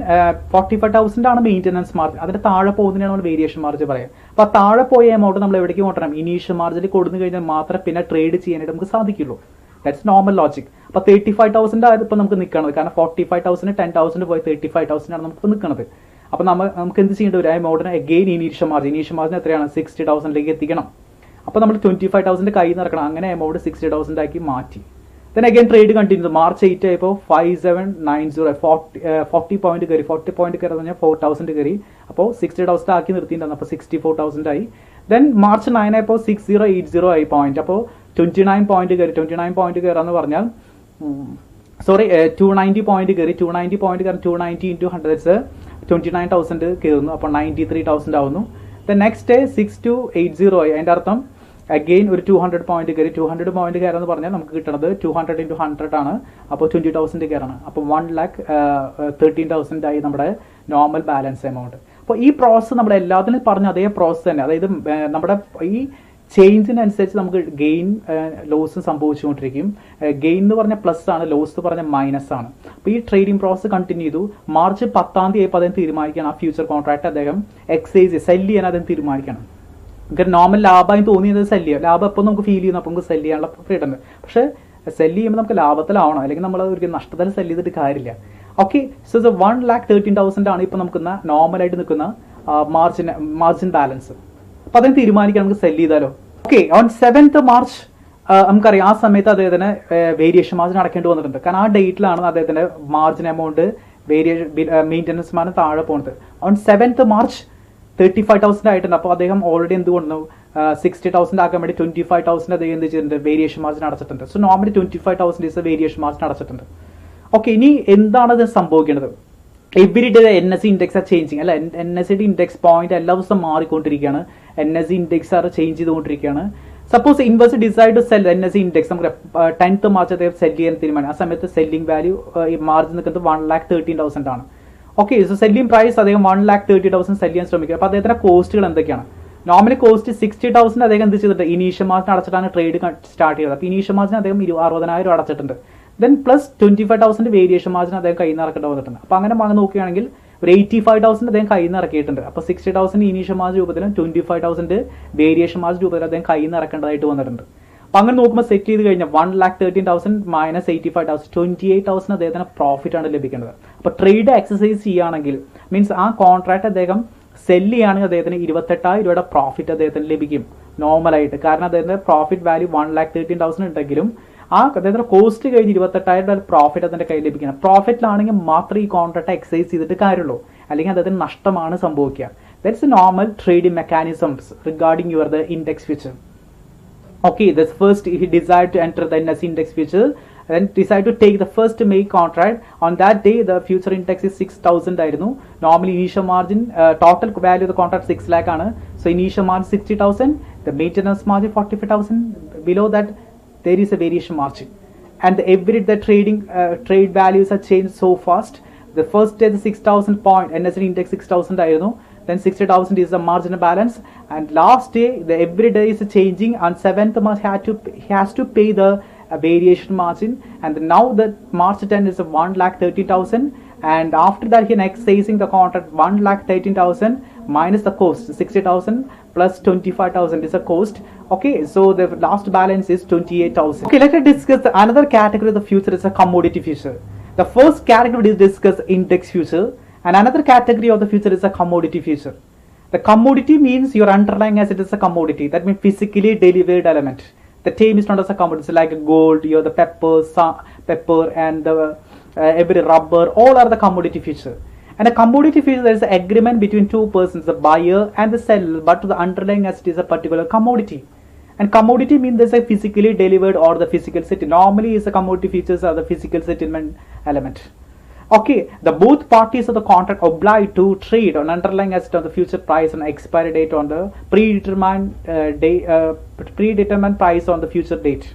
45,000 ആണ് മെയിൻ്റനൻസ് മാർജിൻ, അതിന്റെ താഴെ പോകുന്നതിനാണ് നമ്മൾ വേരിയേഷൻ മാർജിൻ പറയാം. അപ്പോൾ ആ താഴെ പോയ എമൗണ്ട് നമ്മൾ എവിടേക്ക് കൊണ്ടുവരണം, ഇനീഷ്യൽ മാർജിനിൽ കൊടുത്തു കഴിഞ്ഞാൽ മാത്രമേ പിന്നെ ട്രേഡ് ചെയ്യാനായിട്ട് നമുക്ക് സാധിക്കുള്ളൂ. That's normal logic. അപ്പോൾ 35,000 ആയത് ഇപ്പോൾ നമുക്ക് നിൽക്കണത്, കാരണം 45,000 10,000 പോയി 35,000 ആണ് നമുക്ക് നിൽക്കുന്നത്. അപ്പോൾ നമുക്ക് എന്ത് ചെയ്യേണ്ടി വരും, ആ എമൗണ്ടിന് അഗെയിൻ ഇനീഷ്യൽ മാർജിൻ എത്രയാണ് 60,000 എത്തിക്കണം. അപ്പോൾ നമ്മൾ 25,000 കയ്യിൽ നിന്ന് ഇറക്കണം, അങ്ങനെ എമൗണ്ട് 60,000 ആക്കി മാറ്റി. Then again trade continue. March 8 ആയപ്പോൾ 5790 40 പോയിന്റ് കയറി, 40 പോയിന്റ് കയറി പറഞ്ഞാൽ 4,000 കയറി. അപ്പോൾ 60,000 ആക്കി നിർത്തിയിട്ടുണ്ടായിരുന്നു, അപ്പോൾ 64,000 ആയി. ദെൻ മാർച്ച് 9 ആയപ്പോൾ 6080 ആയി പോയിന്റ്, അപ്പോൾ 29 പോയിന്റ് കയറി. 29 പോയിന്റ് കയറാന്ന് പറഞ്ഞാൽ 290 പോയിന്റ് കയറി. 290 പോയിന്റ് കയറി 290 into 100 29,000 കയറുന്നു, അപ്പോൾ 93,000 ആവുന്നു. ദെൻ നെക്സ്റ്റ് ഡേ 6280 ആയി. അതിൻ്റെ അർത്ഥം അഗെയിൻ ഒരു 200 പോയിന്റ് കയറി. 200 പോയിന്റ് കയറാന്ന് പറഞ്ഞാൽ നമുക്ക് കിട്ടുന്നത് 200 into 100 ആണ്, അപ്പോൾ 20,000 കയറണം. അപ്പോൾ 1,13,000 ആയി നമ്മുടെ നോർമൽ ബാലൻസ് എമൗണ്ട്. അപ്പോൾ ഈ പ്രോസസ്സ് നമ്മുടെ എല്ലാത്തിനും പറഞ്ഞ അതേ പ്രോസസ്സ് തന്നെ. അതായത് നമ്മുടെ ഈ ചേഞ്ചിനനുസരിച്ച് നമുക്ക് ഗെയിൻ ലോസും സംഭവിച്ചുകൊണ്ടിരിക്കും. ഗെയിൻ എന്ന് പറഞ്ഞ പ്ലസ് ആണ്, ലോസ് എന്ന് പറഞ്ഞ മൈനസ് ആണ്. അപ്പോൾ ഈ ട്രേഡിംഗ് പ്രോസസ്സ് കണ്ടിന്യൂ ചെയ്തു. മാർച്ച് 10 ആയപ്പോൾ അദ്ദേഹം തീരുമാനിക്കണം ആ ഫ്യൂച്ചർ കോൺട്രാക്ട് അദ്ദേഹം സെല്ല് ചെയ്യാൻ അദ്ദേഹം തീരുമാനിക്കണം. നോർമൽ ലാഭമായി തോന്നിയത് സെല്ല് ചെയ്യുക. ലാഭം എപ്പോൾ നമുക്ക് ഫീൽ ചെയ്യുന്നു, അപ്പോൾ നമുക്ക് സെല്ല് ചെയ്യാനുള്ള ഫ്രീഡം ഉണ്ട്. പക്ഷേ സെല്ല് ചെയ്യുമ്പോൾ നമുക്ക് ലാഭത്തിലാവണം, അല്ലെങ്കിൽ നമ്മൾ ഒരു നഷ്ടത്തിൽ സെല്ല് ചെയ്തിട്ട് കാര്യമില്ല. ഓക്കെ, സോ 1,13,000 ആണ് ഇപ്പോൾ നമുക്ക് നോർമലായിട്ട് നിൽക്കുന്ന മാർജിൻ ബാലൻസ്. അപ്പോൾ അതിന് തീരുമാനിക്കാം നമുക്ക് സെല്ല് ചെയ്താലോ. ഓക്കെ, ഓൺ 7th March നമുക്കറിയാം ആ സമയത്ത് അദ്ദേഹത്തിന് വേരിയേഷൻ മാർജിൻ അടക്കേണ്ടി വന്നിട്ടുണ്ട്. കാരണം ആ ഡേറ്റിലാണ് അദ്ദേഹത്തിന്റെ മാർജിൻ എമൗണ്ട് മെയിൻ്റനൻസ് മാർജിൻ താഴെ പോകുന്നത്. ഓൺ 7th March 35,000 ആയിട്ടുണ്ട്. അപ്പോൾ അദ്ദേഹം ഓൾറെഡി എന്ത് കൊണ്ടു 60,000 ആക്കാൻ വേണ്ടി 25,000 അദ്ദേഹം എന്ത് ചെയ്തിട്ടുണ്ട്, വേരിയേഷൻ മാർജിൻ അടച്ചിട്ടുണ്ട്. So normally 25,000 is variation margin അടച്ചിട്ടുണ്ട്. ഓക്കെ, ഇനി എന്താണ് ഇത് സംഭവിക്കേണ്ടത്? Every day NSE index are changing അല്ല, NSE ഇൻഡെക്സ് പോയിന്റ് എല്ലാ ദിവസവും മാറിക്കൊണ്ടിരിക്കുകയാണ്. NSE ഇൻഡെക്സ് ആർ ചേഞ്ച് ചെയ്തുകൊണ്ടിരിക്കുകയാണ്. Suppose investor decide to sell NSE index, നമുക്ക് 10th March അദ്ദേഹം സെല് ചെയ്യാൻ തീരുമാനം. ആ സമയത്ത് സെല്ലിംഗ് വാല്യൂ മാർജിൻ നിൽക്കുന്നത് 1,13,000 ആണ്. ഓക്കെ, സോ സെല്ലിംഗ് പ്രൈസ് അദ്ദേഹം 1,30,000 സെല് ചെയ്യാൻ ശ്രമിക്കുക. അപ്പോൾ അദ്ദേഹത്തിന്റെ കോസ്റ്റുകൾ എന്തൊക്കെയാണ്? നോർമലി കോസ്റ്റ് 60,000 അദ്ദേഹം എന്ത് ചെയ്തിട്ടുണ്ട്, ഇനീഷ്യൽ മാർജിൻ അടച്ചിട്ടാണ് ട്രേഡ് സ്റ്റാർട്ട് ചെയ്തത്. അപ്പോൾ ഇനീഷ്യൽ മാർജിൻ അദ്ദേഹം 60,000 അടച്ചിട്ടുണ്ട്. ദെൻ പ്ലസ് 25,000 വേരിയേഷൻ മാർജിൻ അദ്ദേഹം കയ്യിൽ നിന്ന് ഇറക്കേണ്ടി വന്നിട്ടുണ്ട്. അപ്പോൾ അങ്ങനെ നോക്കുകയാണെങ്കിൽ ഒരു 85,000 അദ്ദേഹം കയ്യിൽ നിന്ന് ഇറക്കിയിട്ടുണ്ട്. അപ്പോൾ 60,000 ഇനീഷ്യൽ മാർജിൻ രൂപത്തിലും 25,000 വേരിയേഷൻ മാർജിൻ രൂപത്തിലും അദ്ദേഹം കയ്യിൽ നിന്ന് ഇറക്കേണ്ടതായിട്ട് വന്നിട്ടുണ്ട്. അപ്പോൾ അങ്ങനെ നോക്കുമ്പോൾ സെറ്റ് ചെയ്ത് കഴിഞ്ഞാൽ 1,13,000 മൈനസ് 85,000 28,000 അദ്ദേഹത്തിന് പ്രോഫിറ്റ് ആണ് ലഭിക്കേണ്ടത്. അപ്പോൾ ട്രേഡ് എക്സസൈസ് ചെയ്യുകയാണെങ്കിൽ മീൻസ് ആ കോൺട്രാക്ട് അദ്ദേഹം സെല്ല് ചെയ്യുകയാണെങ്കിൽ അദ്ദേഹത്തിന് 28,000 രൂപയുടെ പ്രോഫിറ്റ് അദ്ദേഹത്തിന് ലഭിക്കും നോർമലായിട്ട്. കാരണം അദ്ദേഹത്തിന്റെ പ്രോഫിറ്റ് വാല്യൂ 1,13,000 ഉണ്ടെങ്കിലും ആ അദ്ദേഹത്തിന്റെ കോസ്റ്റ് കഴിഞ്ഞ് 28,000 പ്രോഫിറ്റ് അതിന്റെ കയ്യിൽ ലഭിക്കണം. പ്രോഫിറ്റിലാണെങ്കിൽ മാത്രമേ ഈ കോൺട്രാക്ട് എക്സസൈസ് ചെയ്തിട്ട് കാര്യമുള്ളൂ, അല്ലെങ്കിൽ അദ്ദേഹത്തിന് നഷ്ടമാണ് സംഭവിക്കുക. That's A normal trading mechanisms regarding your the index future. Okay, this first he decided to enter the NSE index future, then decided to take the first May contract. On that day the future index is 6,000 ആയിരുന്നു. Normally initial margin total value of the contract 6 lakh ആണ്. So initial margin 60,000, the maintenance margin 45,000. Below that there is a variation margin, and the trade values are changed so fast. The first day the 6,000 point NSE index 6,000 ആയിരുന്നു. Then 60,000 is the marginal balance, and last day the every day is changing. On 7th March he has to pay the variation margin, and now the March 10 is 1,13,000, and after that he exercising the contract 1,13,000 minus the cost 60,000 plus 25,000 is a cost. Okay, so the last balance is 28,000. Okay, let us discuss another category of the future is a commodity future. The first category is discuss index future, and another category of the future is a commodity future. The commodity means your underlying asset is a commodity. That means physically delivered element. The term is not as a commodity. It's like gold, the pepper and the every rubber, all are the commodity future. And a commodity future, there is an agreement between two persons, the buyer and the seller, but the underlying asset is a particular commodity. And commodity means there's a physically delivered or the physical settlement. Normally, is the commodity features are the physical settlement element. Okay, the both parties of the contract obliged to trade on underlying asset on the future price and expiry date on the predetermined price on the future date.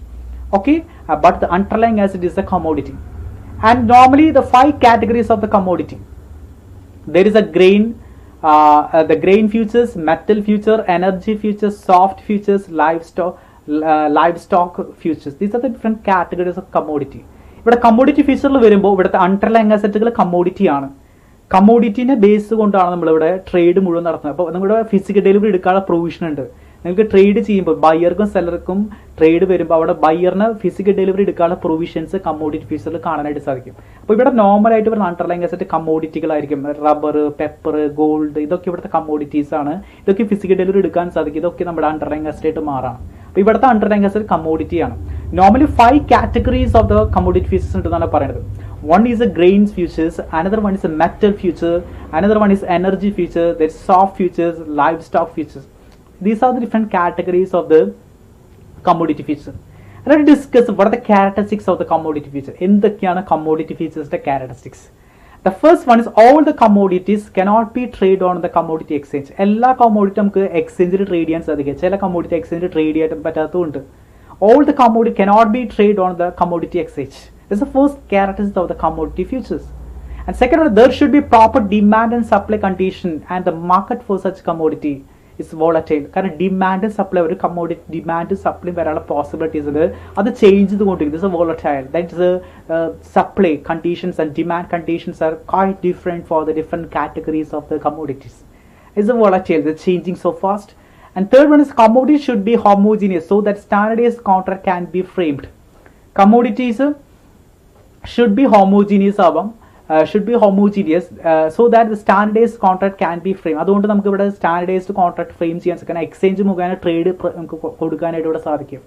Okay, but the underlying asset is a commodity. And normally the 5 categories of the commodity. There is a grain, the grain futures, metal future, energy futures, soft futures, livestock futures. These are the different categories of commodity. ഇവിടെ commodity ഫ്യൂച്ചറിൽ വരുമ്പോൾ ഇവിടുത്തെ underlying അസറ്റുകൾ commodity ആണ്. കമ്മോഡിറ്റിനെ base കൊണ്ടാണ് നമ്മളിവിടെ trade മുഴുവൻ നടത്തുന്നത്. അപ്പോൾ നമ്മുടെ ഫിസിക്കൽ ഡെലിവറി എടുക്കാനുള്ള പ്രൊവിഷൻ ഉണ്ട്. നിങ്ങൾക്ക് ട്രേഡ് ചെയ്യുമ്പോൾ ബയ്യർക്കും സെല്ലർക്കും ട്രേഡ് വരുമ്പോൾ അവിടെ ബയ്യറിന് ഫിസിക്കൽ ഡെലിവറി എടുക്കാനുള്ള പ്രൊവിഷൻസ് കമ്മോഡിറ്റി ഫ്യൂച്ചറിൽ കാണാനായിട്ട് സാധിക്കും. അപ്പോൾ ഇവിടെ നോർമലായിട്ട് വരുന്ന അണ്ടർലൈങ് അസറ്റ് കമ്മോഡിറ്റികളായിരിക്കും. റബ്ബർ, പെപ്പർ, ഗോൾഡ്, ഇതൊക്കെ ഇവിടുത്തെ കമ്മോഡിറ്റീസ് ആണ്. ഇതൊക്കെ ഫിസിക്കൽ ഡെലിവറി എടുക്കാൻ സാധിക്കും. ഇതൊക്കെ നമ്മുടെ അണ്ടർലൈങ് അസറ്റായിട്ട് മാറാം. അപ്പോൾ ഇവിടുത്തെ അണ്ടർലൈങ് അസറ്റ് കമ്മോഡിറ്റി ആണ്. Normally 5 categories of the commodity futures ഉണ്ടെന്നാണ് പറയുന്നത്. One is a grains futures, another one is a metal future, another one is energy future, there's soft futures, livestock futures. These are the different categories of the commodity future. Let's discuss what are the characteristics of the commodity future. എന്തൊക്കെയാണ് commodity futures characteristics? The first one is all the commodities cannot be traded on the commodity exchange. എല്ലാ commodity നമുക്ക് എക്സ്ചേഞ്ചിൽ trade ചെയ്യാൻ സാധിക്കും. ചില commodity എക്സ്ചേഞ്ചിൽ trade ചെയ്യാൻ പറ്റാത്തതുണ്ട്. All the commodity cannot be traded on the commodity exchange. This is the first characteristic of the commodity futures. And second one, there should be proper demand and supply condition, and the market for such commodity is volatile. കാരണം demand supply ഒരു commodity demand supply വരാനുള്ള possibilities ഉണ്ട്. അത് change ചെയ്തുകൊണ്ടിരിക്കും. This volatile. That is supply conditions and demand conditions R quite different for the different categories of the commodities. It's volatile. It's changing so fast. And third one is commodities should be homogeneous so that standardized contract can be framed. Commodities should be homogeneous so that the standardized contract can be framed. അതുകൊണ്ട് നമുക്ക് ഇവിടെ standardised contract frame ചെയ്യാൻ സാധിക്കും. Exchange മുഖേന trade നമുക്ക് കൊടുക്കാനായിട്ട് ഇവിടെ സാധിക്കും.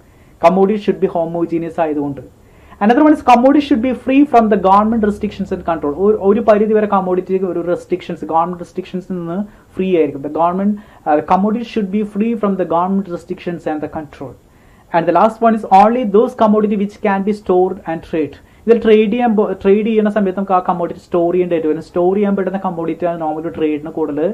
കമ്മോഡിറ്റി ഷുഡ് ബി ഹോമോജീനിയസ് ആയതുകൊണ്ട്. Another one is commodity should be free from the government restrictions and control. ഒരു പരിധി വരെ കമ്മോഡിറ്റിക്ക് ഒരു റെസ്ട്രിക്ഷൻസ് ഗവൺമെന്റ് റെസ്ട്രിക്ഷൻസ് നിന്ന് ഫ്രീ ആയിരിക്കും. The commodity should be free from the government restrictions and the control. And the last one is only those commodity which can be stored and trade. ഇതിൽ trade ചെയ്യുന്ന സമയത്ത് നമുക്ക് ആ commodity store ചെയ്യേണ്ടതായിട്ട് വരും. Store ചെയ്യാൻ പറ്റുന്ന കമ്മോഡിറ്റി ആണ് നോർമലി ട്രേഡിന് കൂടുതൽ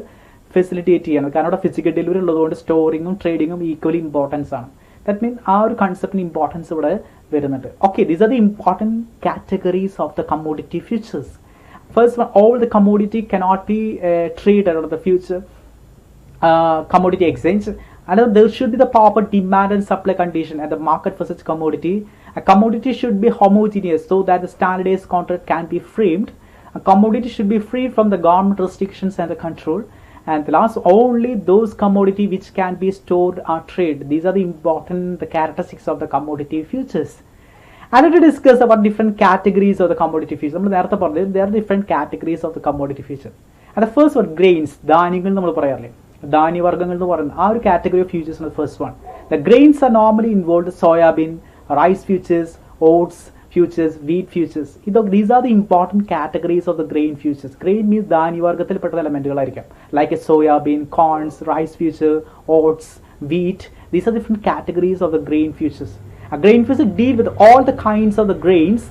ഫെസിലിറ്റേറ്റ് ചെയ്യണം. കാരണം അവിടെ ഫിസിക്കൽ ഡെലിവറി ഉള്ളതുകൊണ്ട് സ്റ്റോറിങ്ങും ട്രേഡിങ്ങും ഈക്വലി ഇമ്പോർട്ടൻസ് ആണ്. ദാറ്റ് മീൻസ് ആ ഒരു കൺസെപ്റ്റിന് ഇമ്പോർട്ടൻസ് ഇവിടെ വരുന്നുണ്ട്. Okay, these are the important categories of the commodity futures. First one, all the commodity cannot be traded on the future commodity exchange. And there should be the proper demand and supply condition and the market for such commodity. A commodity should be homogeneous so that the standardized contract can be framed. A commodity should be free from the government restrictions and the control. And the last, only those commodity which can be stored or traded. These are the important characteristics of the commodity futures. And let us discuss about different categories of the commodity futures. There are different categories of the commodity future. And the first one, grains. ധാന്യങ്ങൾ നമ്മൾ പറയാറില്ലേ, ധാന്യവർഗ്ഗങ്ങൾ എന്ന് പറയുന്നത് ആ ഒരു category of futures ആണ് first one. The grains are normally involved soybean, rice futures, oats futures, wheat futures. These are the important categories of the grain futures. Grain means ധാന്യവർഗ്ഗത്തിൽപ്പെട്ട എലമെന്റുകളായിരിക്കാം. Like a soybean, corns, rice future, oats, wheat. These are different categories of the grain futures. A grain future deal with all the kinds of the grains,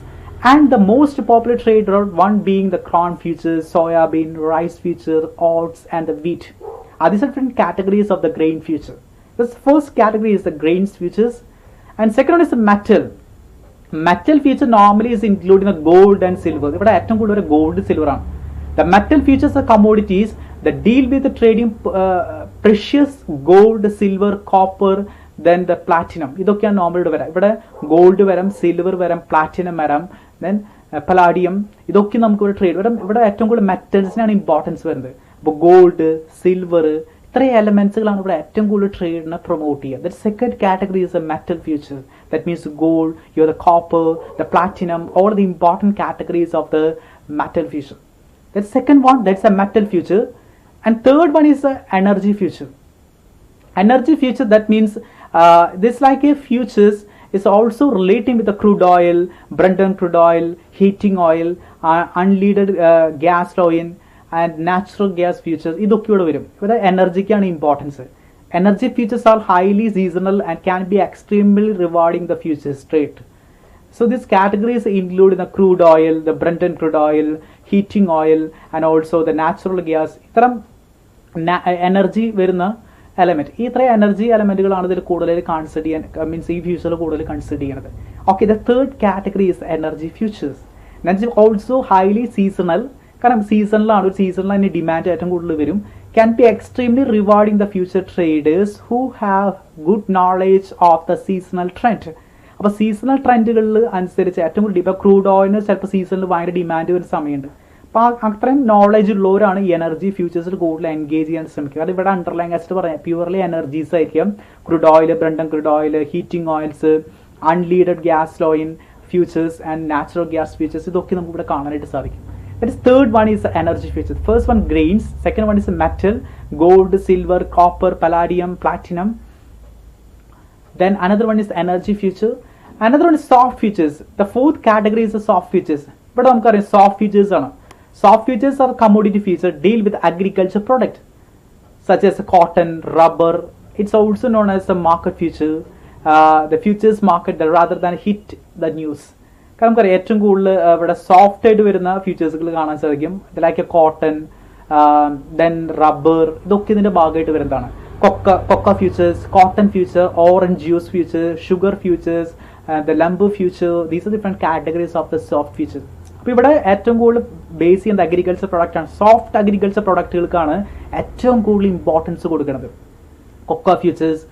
and the most popular trade route one being the corn futures, soybean, rice future, oats, and the wheat. These are different categories of the grain future. The first category is the grains futures, and second one is the metal. Metal future normally is including the gold and silver. ഇവിടെ ഏറ്റവും കൂടുതൽ gold silver ആണ്. The metal futures are commodities that deal with the trading precious gold, silver, copper, then the platinum. ഇതൊക്കെയാണ് normal വരാം. ഇവിടെ gold വരാം, silver വരാം, platinum വരാം, then പലാഡിയം. ഇതൊക്കെ നമുക്ക് ഇവിടെ ട്രേഡ് വരാം. ഇവിടെ ഏറ്റവും കൂടുതൽ മെറ്റൽസിനാണ് ഇമ്പോർട്ടൻസ് വരുന്നത്. അപ്പോൾ ഗോൾഡ്, സിൽവർ, ഇത്രയും എലമെന്റ്സുകളാണ് ഇവിടെ ഏറ്റവും കൂടുതൽ ട്രേഡിനെ പ്രൊമോട്ട് ചെയ്യുക. The second category is A metal future. That means gold, you are the copper, the platinum, all the important categories of the metal future. The second one, that's A metal future. And third one is A energy future. Energy future, that means this like a futures is also relating with the crude oil, Brent crude oil, heating oil, unleaded gas oil and natural gas futures. ഇതൊക്കെ ഇവിടെ വരും. ഇവിടെ എനർജിക്കാണ് importance. Energy futures are highly seasonal and can be extremely rewarding the futures trade. So these categories include the crude oil, the Brent crude oil, heating oil, and also the natural gas. ഇത്തരം energy വരുന്ന element, ഈ ഇത്രയും energy എലമെന്റുകളാണ് ഇതിൽ കൂടുതൽ consider ചെയ്യാൻ, means ഈ ഫ്യൂച്ചറിൽ കൂടുതൽ കൺസിഡർ ചെയ്യുന്നത്. Okay, the third category is energy futures. Energy also highly seasonal. കാരണം സീസണിലാണ്, ഒരു സീസണിൽ അതിന് ഡിമാൻഡ് ഏറ്റവും കൂടുതൽ വരും. can be extremely rewarding the future traders who have good knowledge of the seasonal trend. അപ്പോൾ സീസണൽ ട്രെൻഡുകളിൽ അനുസരിച്ച് ഏറ്റവും കൂടുതൽ ഇപ്പോൾ ക്രൂഡ് ഓയിലിന് ചിലപ്പോൾ സീസണിൽ ഭയങ്കര ഡിമാൻഡ് വരുന്ന സമയമുണ്ട്. അപ്പോൾ അത്രയും നോളജ് ഉള്ളവരാണ് ഈ എനർജി ഫ്യൂച്ചേഴ്സിൽ കൂടുതൽ എൻഗേജ് ചെയ്യാൻ ശ്രമിക്കുക. അത് ഇവിടെ അണ്ടർലൈൻ ആസിഡ് പറയാം പ്യൂർലി എനർജീസ് ആയിരിക്കും. Crude oil, Brent crude oil, heating oils, unleaded gas oil futures and natural gas futures, ഇതൊക്കെ നമുക്ക് ഇവിടെ കാണാനായിട്ട് സാധിക്കും. That is third one is energy futures. First one grains, second one is metal, gold, silver, copper, palladium, platinum. Then another one is energy future. Another one is soft futures. The fourth category is the soft futures. But നമുക്ക് അറിയാം soft futures ആണ്. Soft futures are commodity futures deal with agriculture product such as cotton, rubber. It's also known as the market future. The futures market rather than hit the news. കാരണം നമുക്കറിയാം ഏറ്റവും കൂടുതൽ ഇവിടെ soft ആയിട്ട് വരുന്ന ഫ്യൂച്ചേഴ്സുകൾ കാണാൻ സാധിക്കും. ലൈക്ക് കോട്ടൺ, ദെൻ റബ്ബർ, ഇതൊക്കെ ഇതിന്റെ ഭാഗമായിട്ട് വരുന്നതാണ്. Cocoa futures, cotton future, orange juice future, sugar futures, the lumber future, these are different categories of the soft future. അപ്പോൾ ഇവിടെ ഏറ്റവും കൂടുതൽ ബേസ് ചെയ്യുന്ന അഗ്രികൾച്ചർ പ്രൊഡക്റ്റ് ആണ്. സോഫ്റ്റ് അഗ്രികൾച്ചർ പ്രൊഡക്റ്റുകൾക്കാണ് ഏറ്റവും കൂടുതൽ ഇമ്പോർട്ടൻസ് കൊടുക്കുന്നത്. Cocoa futures,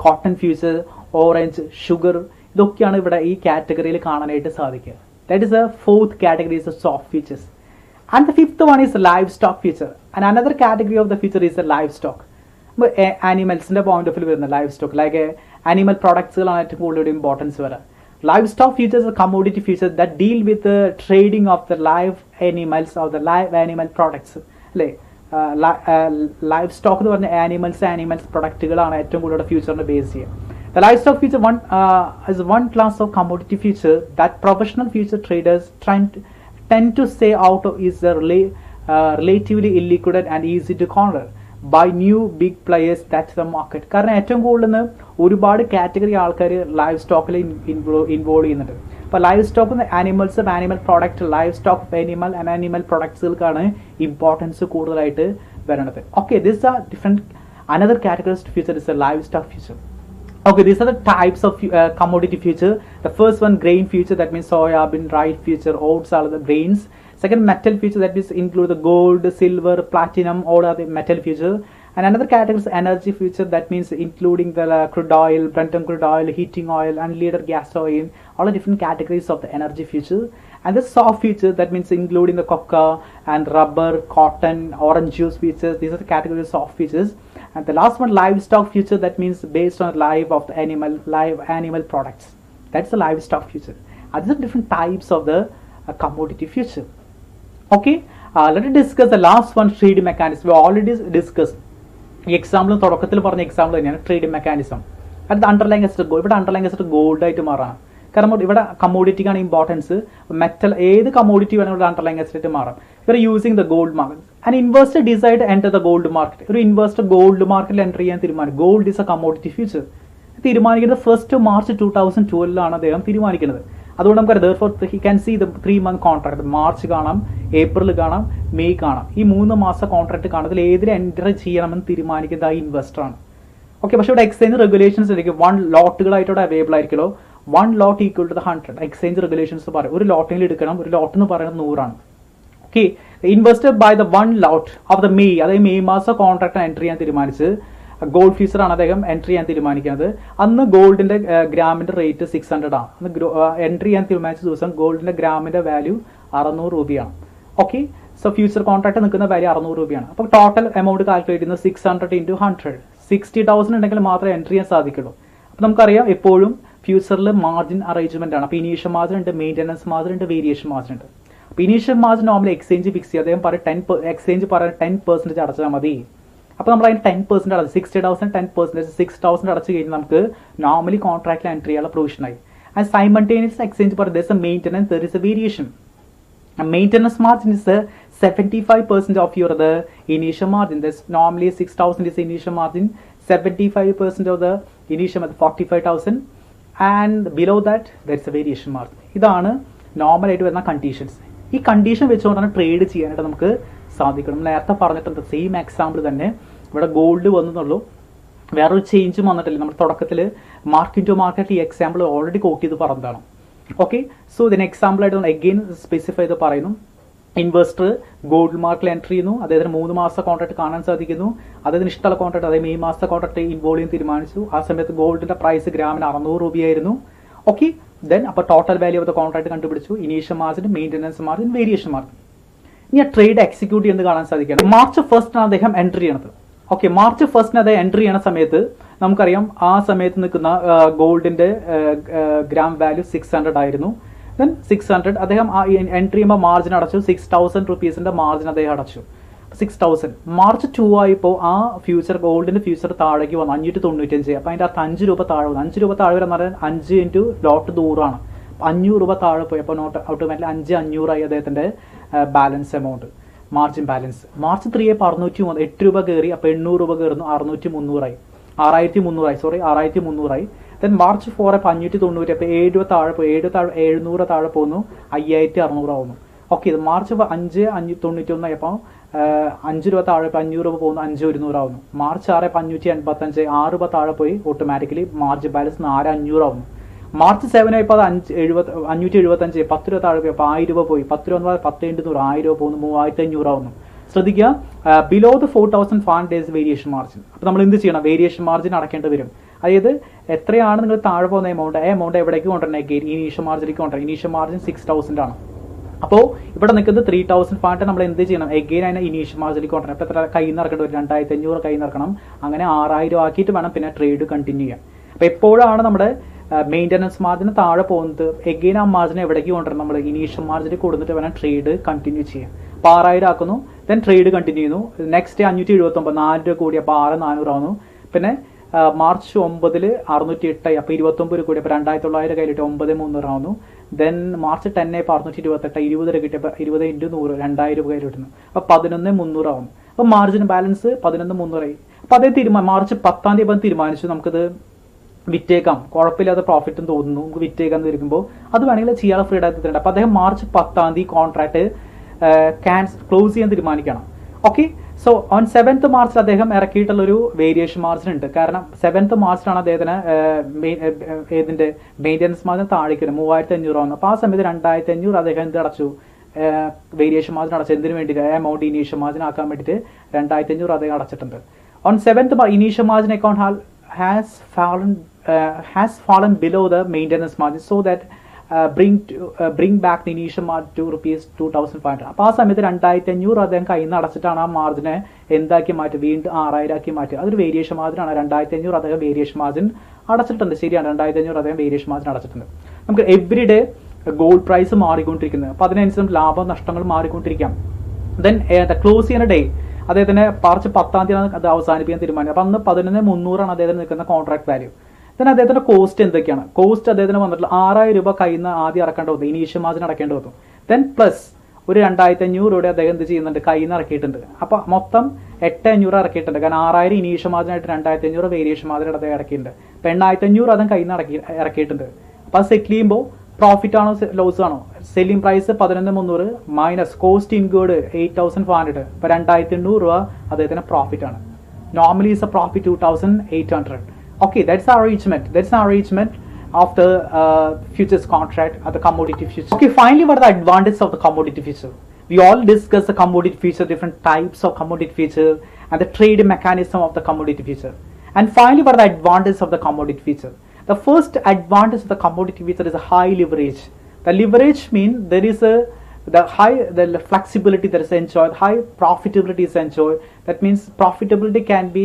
cotton future, orange, sugar, ഇതൊക്കെയാണ് ഇവിടെ ഈ കാറ്റഗറിയിൽ കാണാനായിട്ട് സാധിക്കുക. That is the fourth category is the soft futures. And the fifth one is livestock future. And another category of the future is the livestock. ആനിമൽസിന്റെ point of view വരുന്ന livestock like animal പ്രൊഡക്ട്സുകളാണ് ഏറ്റവും കൂടുതൽ importance വരാം. Livestock futures commodity future that deal with trading of the live animals of the live animal products അല്ലേ. Livestock എന്ന് പറഞ്ഞ animals പ്രൊഡക്റ്റുകളാണ് ഏറ്റവും കൂടുതൽ ഫ്യൂച്ചറിനെ ബേസ് ചെയ്യുക. The livestock future is one class of commodity future that professional future traders tend to stay out of is relatively illiquid and easy to corner by new big players that's the market. കാരണം ഏറ്റവും കൂടുതൽ ഒരുപാട് category ആൾക്കാർ live സ്റ്റോക്കിൽ involve ചെയ്യുന്നുണ്ട്. അപ്പോൾ livestock animals, animal product, livestock animal and animal പ്രൊഡക്ട്സുകൾക്കാണ് importance കൂടുതലായിട്ട് വരുന്നത്. Okay, this are different another categories future is a livestock future. Okay, these are the types of commodity future. The first one, grain future, that means soya bean, rye future, oats are the grains. Second, metal future, that means include the gold, silver, platinum, all are the metal future. And another category is energy future, that means including the crude oil, Brent crude oil, heating oil, unleaded gas oil, all the different categories of the energy future. And the soft future, that means including the cocoa and rubber, cotton, orange juice futures. These are the categories of soft futures. And the last one, livestock future, that means based on live of the live animal products. That's the livestock future. And these are different types of the commodity future. Okay, let us discuss the last one, trade mechanism. We already discussed. ഈ example തുടക്കത്തിൽ പറഞ്ഞ example തന്നെയാണ് trading mechanism. അത് underline acid gold, ഇവിടെ underlying acid gold ആയിട്ട് മാറാം. കാരണം ഇവിടെ കമ്മോഡിറ്റിക്കാണ് ഇമ്പോർട്ടൻസ്. മെറ്റൽ ഏത് കമ്മോഡിറ്റി വേണം ഇവിടെ അണ്ടർലൈൻ ആസിഡ് മാറാം. ഇവർ using the gold market. And investor decide enter the gold market. ഒരു ഇൻവെസ്റ്റർ ഗോൾഡ് മാർക്കറ്റിൽ എൻ്റർ ചെയ്യാൻ തീരുമാനിക്കും. Gold is A commodity future. തീരുമാനിക്കുന്നത് 1 March 2012 അദ്ദേഹം തീരുമാനിക്കുന്നത്. അതുകൊണ്ട് നമുക്കറിയാം therefore he can see the 3-month contract. March കാണാം, ഏപ്രിൽ കാണാം, മെയ് കാണാം. ഈ 3 മാസ കോൺട്രാക്ട് കാണാം. ഇതിൽ ഏതിൽ എൻ്റർ ചെയ്യണമെന്ന് തീരുമാനിക്കുന്നത് ആ ഇൻവെസ്റ്ററാണ്. ഓക്കെ, പക്ഷേ ഇവിടെ എക്സ്ചേഞ്ച് റെഗുലേഷൻസ് ആയിരിക്കും 1 ലോട്ടുകളായിട്ട് ഇവിടെ അവൈലബിൾ ആയിരിക്കുമല്ലോ. 1 lot equal to the 100. Exchange regulations പറയും ഒരു ലോട്ടിൽ എടുക്കണം. ഒരു ലോട്ട് എന്ന് പറയുന്നത് 100 okay, investor buy the 1 lot of the May, അതായത് മെയ് മാസ കോൺട്രാക്ട് എൻട്രി ചെയ്യാൻ തീരുമാനിച്ച് ഗോൾഡ് ഫ്യൂച്ചർ ആണ് അദ്ദേഹം എൻട്രി ചെയ്യാൻ തീരുമാനിക്കുന്നത്. അന്ന് ഗോൾഡിന്റെ ഗ്രാമിന്റെ റേറ്റ് 600 ആണ്. അന്ന് എൻട്രി ചെയ്യാൻ തീരുമാനിച്ച ദിവസം ഗോൾഡിന്റെ ഗ്രാമിന്റെ വാല്യൂ 600 രൂപയാണ്. ഓക്കെ, സോ ഫ്യൂച്ചർ കോൺട്രാക്ട് നിൽക്കുന്ന വാല്യൂ 600 രൂപയാണ്. അപ്പോൾ ടോട്ടൽ എമൗണ്ട് കാൽക്കുലേറ്റ് ചെയ്യുന്നത് 600 into 100, 60,000 ഉണ്ടെങ്കിൽ മാത്രമേ എൻട്രി ചെയ്യാൻ സാധിക്കുള്ളൂ. അപ്പോൾ നമുക്കറിയാം എപ്പോഴും ഫ്യൂച്ചറിൽ മാർജിൻ അറേഞ്ച്മെന്റ് ആണ്. അപ്പോൾ ഇനീഷ്യൽ മാർജിൻ ഉണ്ട്, മെയിൻ്റനൻസ് മാർജിൻ ഉണ്ട്, വേരിയേഷൻ മാർജിൻ ഉണ്ട്. അപ്പോൾ initial margin normally exchange fix ചെയ്യും. അദ്ദേഹം പറയും എക്സ്ചേഞ്ച് പറയാൻ 10% അടച്ചാൽ മതി. അപ്പോൾ നമ്മൾ അതിന് 10% അടച്ച് 60,000 10% 6,000 അടച്ചു കഴിഞ്ഞാൽ നമുക്ക് നോർമലി കോൺട്രാക്റ്റിൽ എൻട്രി ചെയ്യാനുള്ള പ്രൊവിഷനായി. ആൻഡ് സൈമൾട്ടേനിയസ് എക്സ്ചേഞ്ച് പറയും there is a maintenance, there is a variation. Maintenance margin is 75% of your the initial margin. There's normally 6,000 is the initial margin, 75% of the initial margin 45,000, and below that there is a variation margin. ഇതാണ് normal ആയിട്ട് വരുന്ന conditions. ഈ condition വെച്ചുകൊണ്ടാണ് trade ചെയ്യാനായിട്ട് നമുക്ക് സാധിക്കണം. നേരത്തെ പറഞ്ഞിട്ടുണ്ട് സെയിം എക്സാമ്പിൾ തന്നെ ഇവിടെ ഗോൾഡ് വന്നെന്നുള്ളൂ, വേറൊരു ചേഞ്ചും വന്നിട്ടില്ല. നമ്മൾ തുടക്കത്തിൽ മാർക്കറ്റ് ടു മാർക്കറ്റ് ഈ എക്സാമ്പിൾ ഓൾറെഡി കോട്ട് ചെയ്ത് പറഞ്ഞതാണ്. ഓക്കെ, സോ ഇതിന് എക്സാമ്പിൾ ആയിട്ട് എഗെയിൻ സ്പെസിഫൈ ചെയ്ത് പറയുന്നു. ഇൻവെസ്റ്റർ ഗോൾഡ് മാർക്കിൽ എൻട്രി ചെയ്യുന്നു, അദ്ദേഹത്തിന് 3 മാസത്തെ കോൺട്രാക്ട് കാണാൻ സാധിക്കുന്നു, അദ്ദേഹത്തിന് ഇഷ്ടമുള്ള കോൺട്രാക്ട് അതായത് മെയ് മാസത്തെ കോൺട്രാക്ട് ഇൻവോൾവ് ചെയ്യാൻ തീരുമാനിച്ചു. ആ സമയത്ത് ഗോൾഡിന്റെ പ്രൈസ് ഗ്രാമിന് 600 രൂപയായിരുന്നു. ഓക്കെ, ദെൻ അപ്പോൾ total value of the contract കണ്ടുപിടിച്ചു, initial margin, maintenance margin, variation margin. ഇനി ആ ട്രേഡ് എക്സിക്യൂട്ട് ചെയ്യുന്നത് കാണാൻ സാധിക്കുകയാണ്. മാർച്ച് 1 അദ്ദേഹം എൻട്രി ചെയ്യണത്. ഓക്കെ, മാർച്ച് 1 അദ്ദേഹം എൻട്രി ചെയ്യണ സമയത്ത് നമുക്കറിയാം ആ സമയത്ത് നിൽക്കുന്ന ഗോൾഡിന്റെ ഗ്രാം വാല്യൂ 600 ആയിരുന്നു. ദെൻ 600 അദ്ദേഹം എൻട്രി ചെയ്യുമ്പോൾ മാർജിൻ അടച്ചു, 6000 റുപ്പീസിന്റെ മാർജിൻ അദ്ദേഹം അടച്ചു. 6000 മാർച്ച് 2 ആയപ്പോൾ ആ ഫ്യൂച്ചർ ഗോൾഡിന്റെ ഫ്യൂച്ചർ താഴേക്ക് വന്നു 595. അപ്പോൾ അതിന്റെ അർത്ഥം 5 രൂപ താഴെ വന്നു. 5 രൂപ താഴെ വരെ പറഞ്ഞാൽ 5 ഇൻറ്റു ലോട്ട് 100 500 രൂപ താഴെ പോയി. അപ്പോൾ നോട്ട് ഓട്ടോമാറ്റിക്കലി 5500 ആയി അദ്ദേഹത്തിന്റെ balance amount, margin balance. March 3 ആയപ്പോൾ 603, 8 രൂപ കയറി. അപ്പോൾ 800 രൂപ കയറുന്നു, 6300 ആയി, 6300 ആയി. ദെൻ മാർച്ച് 4 അപ്പോൾ 590, അപ്പോൾ 7 രൂപ താഴെ പോയി, 700 താഴെ പോകുന്നു, 5600 ആവുന്നു. ഓക്കെ, ഇത് മാർച്ച് 591 ആയപ്പോൾ 5 രൂപ താഴെ 500 രൂപ പോകുന്നു, 5100 ആവുന്നു. മാർച്ച് 6 585, 6 രൂപ താഴെ പോയി, ഓട്ടോമാറ്റിക്കലി മാർജിൻ ബാലൻസ് 4500 ആവുന്നു. മാർച്ച് 7 ആയപ്പോൾ അത് 575, 10 രൂപ താഴെ പോയി, അപ്പോൾ 1000 രൂപ പോയി, 10 രൂപ 10 1000 രൂപ പോകുന്നു, 3500 ആവുന്നു. ശ്രദ്ധിക്കുക, below the 4500 days variation margin. അപ്പോൾ നമ്മൾ എന്ത് ചെയ്യണം? വേരിയേഷൻ മാർജിൻ അടക്കേണ്ടി വരും. അതായത് എത്രയാണ് നിങ്ങൾ താഴെ പോകുന്ന എമൗണ്ട്, ആ എമൗണ്ട് എവിടേക്ക് കൊണ്ടുവരണം? ഇനീഷ്യൽ മാർജിലേക്ക് കൊണ്ടുവരണം. ഇനീഷ്യൽ മാർജിൻ 6000 ആണ്. അപ്പോൾ ഇവിടെ നിൽക്കുന്നത് 3500 നമ്മൾ എന്ത് ചെയ്യണം? എഗെയിൻ അതിനെ ഇനീഷ്യൽ മാർജിലേക്ക് കൊണ്ടുവരണം. അപ്പോൾ എത്ര കയ്യിൽ നിന്ന് ഇറക്കേണ്ടി വരും? 2500 കയ്യിൽ നിന്ന് ഇറക്കണം. അങ്ങനെ 6000 ആക്കിയിട്ട് വേണം പിന്നെ ട്രേഡ് കണ്ടിന്യൂ ചെയ്യാൻ. അപ്പോൾ എപ്പോഴാണ് നമ്മുടെ മെയിൻ്റനൻസ് മാർജിന് താഴെ പോകുന്നത്, എഗെയിൻ ആ മാർജിൻ എവിടേക്ക് കൊണ്ടുവരണം? നമ്മൾ ഇനീഷ്യൽ മാർജിനിൽ കൊടുത്തിട്ട് വേണം ട്രേഡ് കണ്ടിന്യൂ ചെയ്യാം. അപ്പോൾ 6000 ആക്കുന്നു, ദെൻ ട്രേഡ് കണ്ടിന്യൂ ചെയ്യുന്നു. നെക്സ്റ്റ് 579, 4 രൂപ കൂടി, അപ്പോൾ 6400 ആവുന്നു. പിന്നെ മാർച്ച് 9 608, അപ്പോൾ 29 കൂടി, അപ്പോൾ 2900 കയ്യിലിട്ട് 9300 ആവുന്നു. ദെൻ മാർച്ച് 10 ഇപ്പോൾ 628, 20 കിട്ടിയപ്പോൾ 20 ഇൻറ്റു 100, 2000 രൂപ കയ്യിൽ കിട്ടുന്നു. അപ്പോൾ 11300 ആവുന്നു. അപ്പോൾ മാർജിൻ ബാലൻസ് 11300 ആയി. അപ്പോൾ അതേ മാർച്ച് 10 തീരുമാനിച്ചു നമുക്കിത് വിറ്റേക്കാം, കുഴപ്പമില്ലാത്ത പ്രോഫിറ്റും തോന്നുന്നു, നമുക്ക് വിറ്റേക്കാന്ന് വരുമ്പോൾ അത് വേണമെങ്കിൽ ചെയ്യാനുള്ള ഫ്രീഡം ആയിട്ട് തരുന്നുണ്ട്. അപ്പോൾ അദ്ദേഹം മാർച്ച് 10 കോൺട്രാക്ട് ക്ലോസ് ചെയ്യാൻ തീരുമാനിക്കണം. Okay, so on 7th March അദ്ദേഹം ഇറക്കിയിട്ടുള്ളൊരു വേരിയേഷൻ മാർജിൻ ഉണ്ട്. കാരണം 7th മാർച്ചിലാണ് അദ്ദേഹത്തിന് ഇതിന്റെ മെയിൻ്റനൻസ് മാർജിൻ താഴേക്ക് വരും, 3500 ആവുന്നു. അപ്പോൾ ആ സമയത്ത് 2500 അദ്ദേഹം എന്ത് അടച്ചു? വേരിയേഷൻ മാർജിൻ അടച്ചു. എന്തിനു വേണ്ടിയിട്ട്? എമൗണ്ട് ഇനീഷ്യൽ മാർജിൻ ആക്കാൻ വേണ്ടിയിട്ട് 2500 അദ്ദേഹം അടച്ചിട്ടുണ്ട്. On 7th initial margin account has fallen below the maintenance margin, so that bring back the initial margin to ₹2500. അപ്പോൾ ആ സമയത്ത് 2500 അദ്ദേഹം കയ്യിൽ നിന്ന് അടച്ചിട്ടാണ് ആ മാർജിനെ എന്താക്കി മാറ്റി? വീണ്ടും 6000 ആക്കി മാറ്റി. അതൊരു വേരിയേഷൻ മാർജിനാണ്. 2500 അദ്ദേഹം വേരിയേഷൻ മാർജിൻ അടച്ചിട്ടുണ്ട്. ശരിയാണ്, 2500 അദ്ദേഹം വേരിയേഷൻ മാർജിൻ അടച്ചിട്ടുണ്ട്. നമുക്ക് എവറി ഡേ ഗോൾഡ് പ്രൈസ് മാറിക്കൊണ്ടിരിക്കുന്നത്, അപ്പോൾ അതിനനുസരിച്ച് ലാഭം നഷ്ടങ്ങൾ മാറിക്കൊണ്ടിരിക്കാം. ദെൻ ക്ലോസ് ചെയ്യുന്ന ഡേ അദ്ദേഹത്തിന് മാർച്ച് 10 അത് അവസാനിപ്പിക്കാൻ തീരുമാനിച്ചു. അപ്പോൾ അന്ന് 11300 അദ്ദേഹത്തിന് നിൽക്കുന്ന കോൺട്രാക്ട് വാല്യൂ. ദെൻ അദ്ദേഹത്തിന്റെ കോസ്റ്റ് എന്തൊക്കെയാണ്? കോസ്റ്റ് അദ്ദേഹത്തിന് വന്നിട്ടുള്ള 6000 രൂപ കയ്യിൽ നിന്ന് ആദ്യം ഇറക്കേണ്ടി വന്നു, ഇനീഷ്യൽ മാർജിൻ അടക്കേണ്ടി വന്നു. ദെൻ പ്ലസ് ഒരു 2500 രൂപ അദ്ദേഹം എന്ത് ചെയ്യുന്നുണ്ട്? കയ്യിൽ നിന്ന് ഇറക്കിയിട്ടുണ്ട്. അപ്പോൾ മൊത്തം 8500 ഇറക്കിയിട്ടുണ്ട്. കാരണം 6000 ഇനീഷ്യൽ മാർജിനായിട്ട് 2500 വേരിയേഷൻ മാർജിൻ അദ്ദേഹം ഇറക്കിയിട്ടുണ്ട്. അപ്പോൾ 8500 അദ്ദേഹം കയ്യിൽ നിന്ന് ഇറക്കിയിട്ടുണ്ട്. അപ്പോൾ അത് സെറ്റിൽ ചെയ്യുമ്പോൾ പ്രോഫിറ്റ് ആണോ ലോസ് ആണോ? Selling price 11300 minus cost include 8500, അപ്പോൾ 2800 രൂപ അദ്ദേഹത്തിന് പ്രോഫിറ്റ് ആണ്. Normally is a profit 2800. Okay, that's our arrangement of the futures contract at the commodity future. Okay, finally, what are the advantages of the commodity future? We all discuss the commodity future, different types of commodity future, and the trade mechanism of the commodity future. And finally, what are the advantages of the commodity future? The first advantage of the commodity future is a high leverage. The leverage means there is the flexibility that is enjoyed, high profitability is enjoyed. That means profitability can be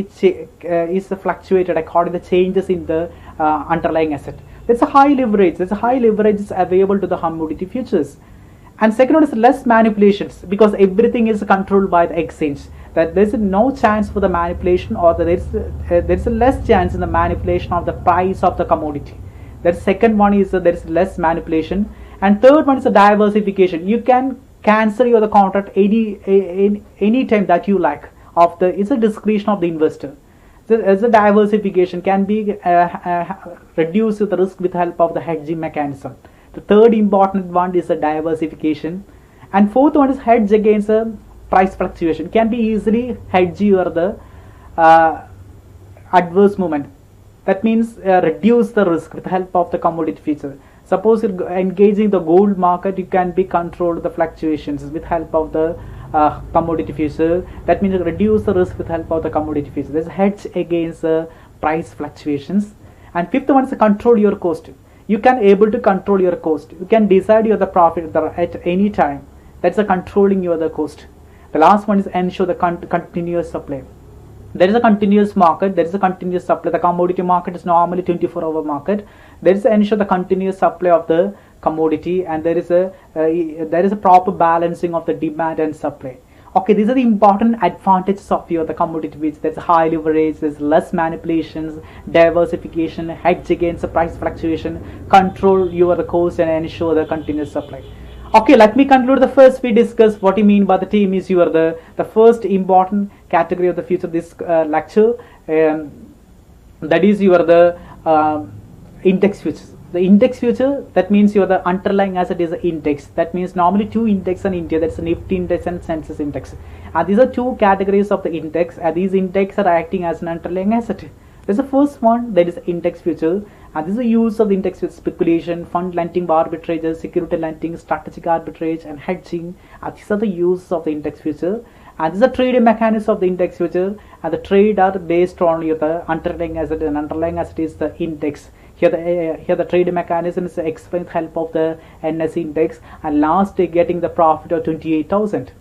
is fluctuated according to the changes in the underlying asset. There's a high leverage. There's a high leverage is available to the commodity futures. And second one is less manipulations, because everything is controlled by the exchange. That there's no chance for the manipulation, or there's a less chance in the manipulation of the price of the commodity. The second one is there is less manipulation. And third one is a diversification. You can cancel your contract any time that you like. It's a discretion of the investor. So as a diversification can be reduce the risk with the help of the hedging mechanism. The third important one is a diversification. And fourth one is hedge against a price fluctuation. Can be easily hedge your the adverse movement. That means reduce the risk with the help of the commodity future. Suppose you're engaging the gold market, you can be controlled the fluctuations with help of the commodity future. That means reduce the risk with help of the commodity future. There's a hedge against price fluctuations. And fifth one is control your cost. You can able to control your cost. You can decide your the profit at any time. That's a controlling your the cost. The last one is ensure the continuous supply. There is a continuous market, there is a continuous supply. The commodity market is normally 24-hour market. There is ensure the continuous supply of the commodity, and there is a proper balancing of the demand and supply. Okay, these are the important advantages of the commodity, which there's high leverage, there's less manipulations, diversification, hedge against the price fluctuation, control your cost, and ensure the continuous supply. Okay, let me conclude the first we discuss what you mean by the team is you are the first important category of the future this lecture, that is you are the index futures. The index future, that means you are the underlying asset is the index. That means normally two index in India, that's the Nifty index and census index. And these are two categories of the index, and these index are acting as an underlying asset. There's the first one, that is index future, and this is the use of the index with speculation, fund lending, arbitrages, security lending, strategic arbitrage, and hedging. And these are the uses of the index future. And this is the trading mechanism of the index future, and the trade are based on the underlying asset, and underlying asset is the index. Here the trading mechanism is explained with help of the NS index, and last day getting the profit of 28,000.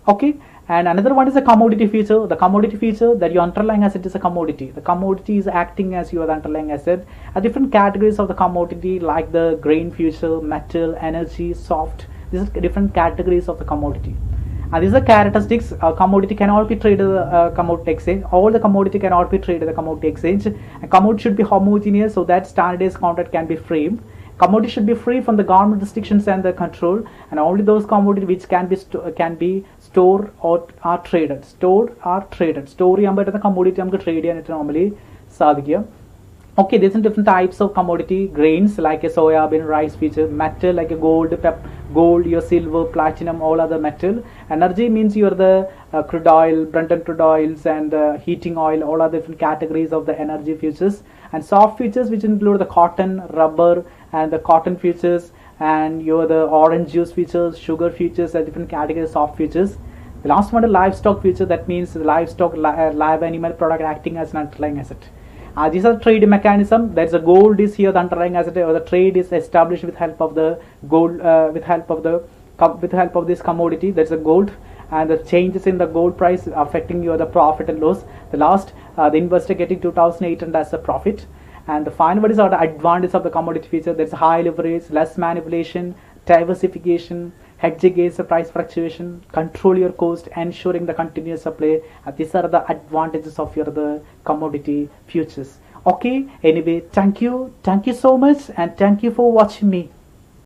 Okay. And another one is a commodity feature. The commodity feature, that your underlying asset is a commodity. The commodity is acting as your underlying asset. Different categories of the commodity, like the grain future, metal, energy, soft. These are different categories of the commodity. And these are characteristics. Commodity cannot be traded commodity exchange. All the commodity cannot be traded the commodity exchange. And commodity should be homogeneous so that standardized contract can be framed. Commodity should be free from the government restrictions and the control, and only those commodities which can be stored or are traded. Stored or traded. Store ചെയ്യാൻ പറ്റുന്ന commodity നമുക്ക് trade ചെയ്യാനായിട്ട് normally സാധിക്കുക. Okay, there's different types of commodity. Grains like a soybean, rice future. Metal like a gold, your silver, platinum, all other metal. Energy means you're the crude oil, Brent crude oils, and heating oil. All are different categories of the energy futures. And soft futures, which include the cotton, rubber, and the cotton futures, and you're the orange juice futures, sugar futures, are different categories of soft futures. The last one, the livestock future. That means the livestock, live animal product acting as an underlying asset. These are trade mechanism. There's a gold is here, the underlying asset, or the trade is established with help of the gold, with help of this commodity. There's a gold, and the changes in the gold price affecting your the profit and loss. The last, the investor getting 2,800 as a profit. And the final one is the advantage of the commodity future. There's high leverage, less manipulation, diversification, hedge against the price fluctuation, control your cost, ensuring the continuous supply. These are the advantages of your the commodity futures. Okay, anyway, thank you so much, and thank you for watching me.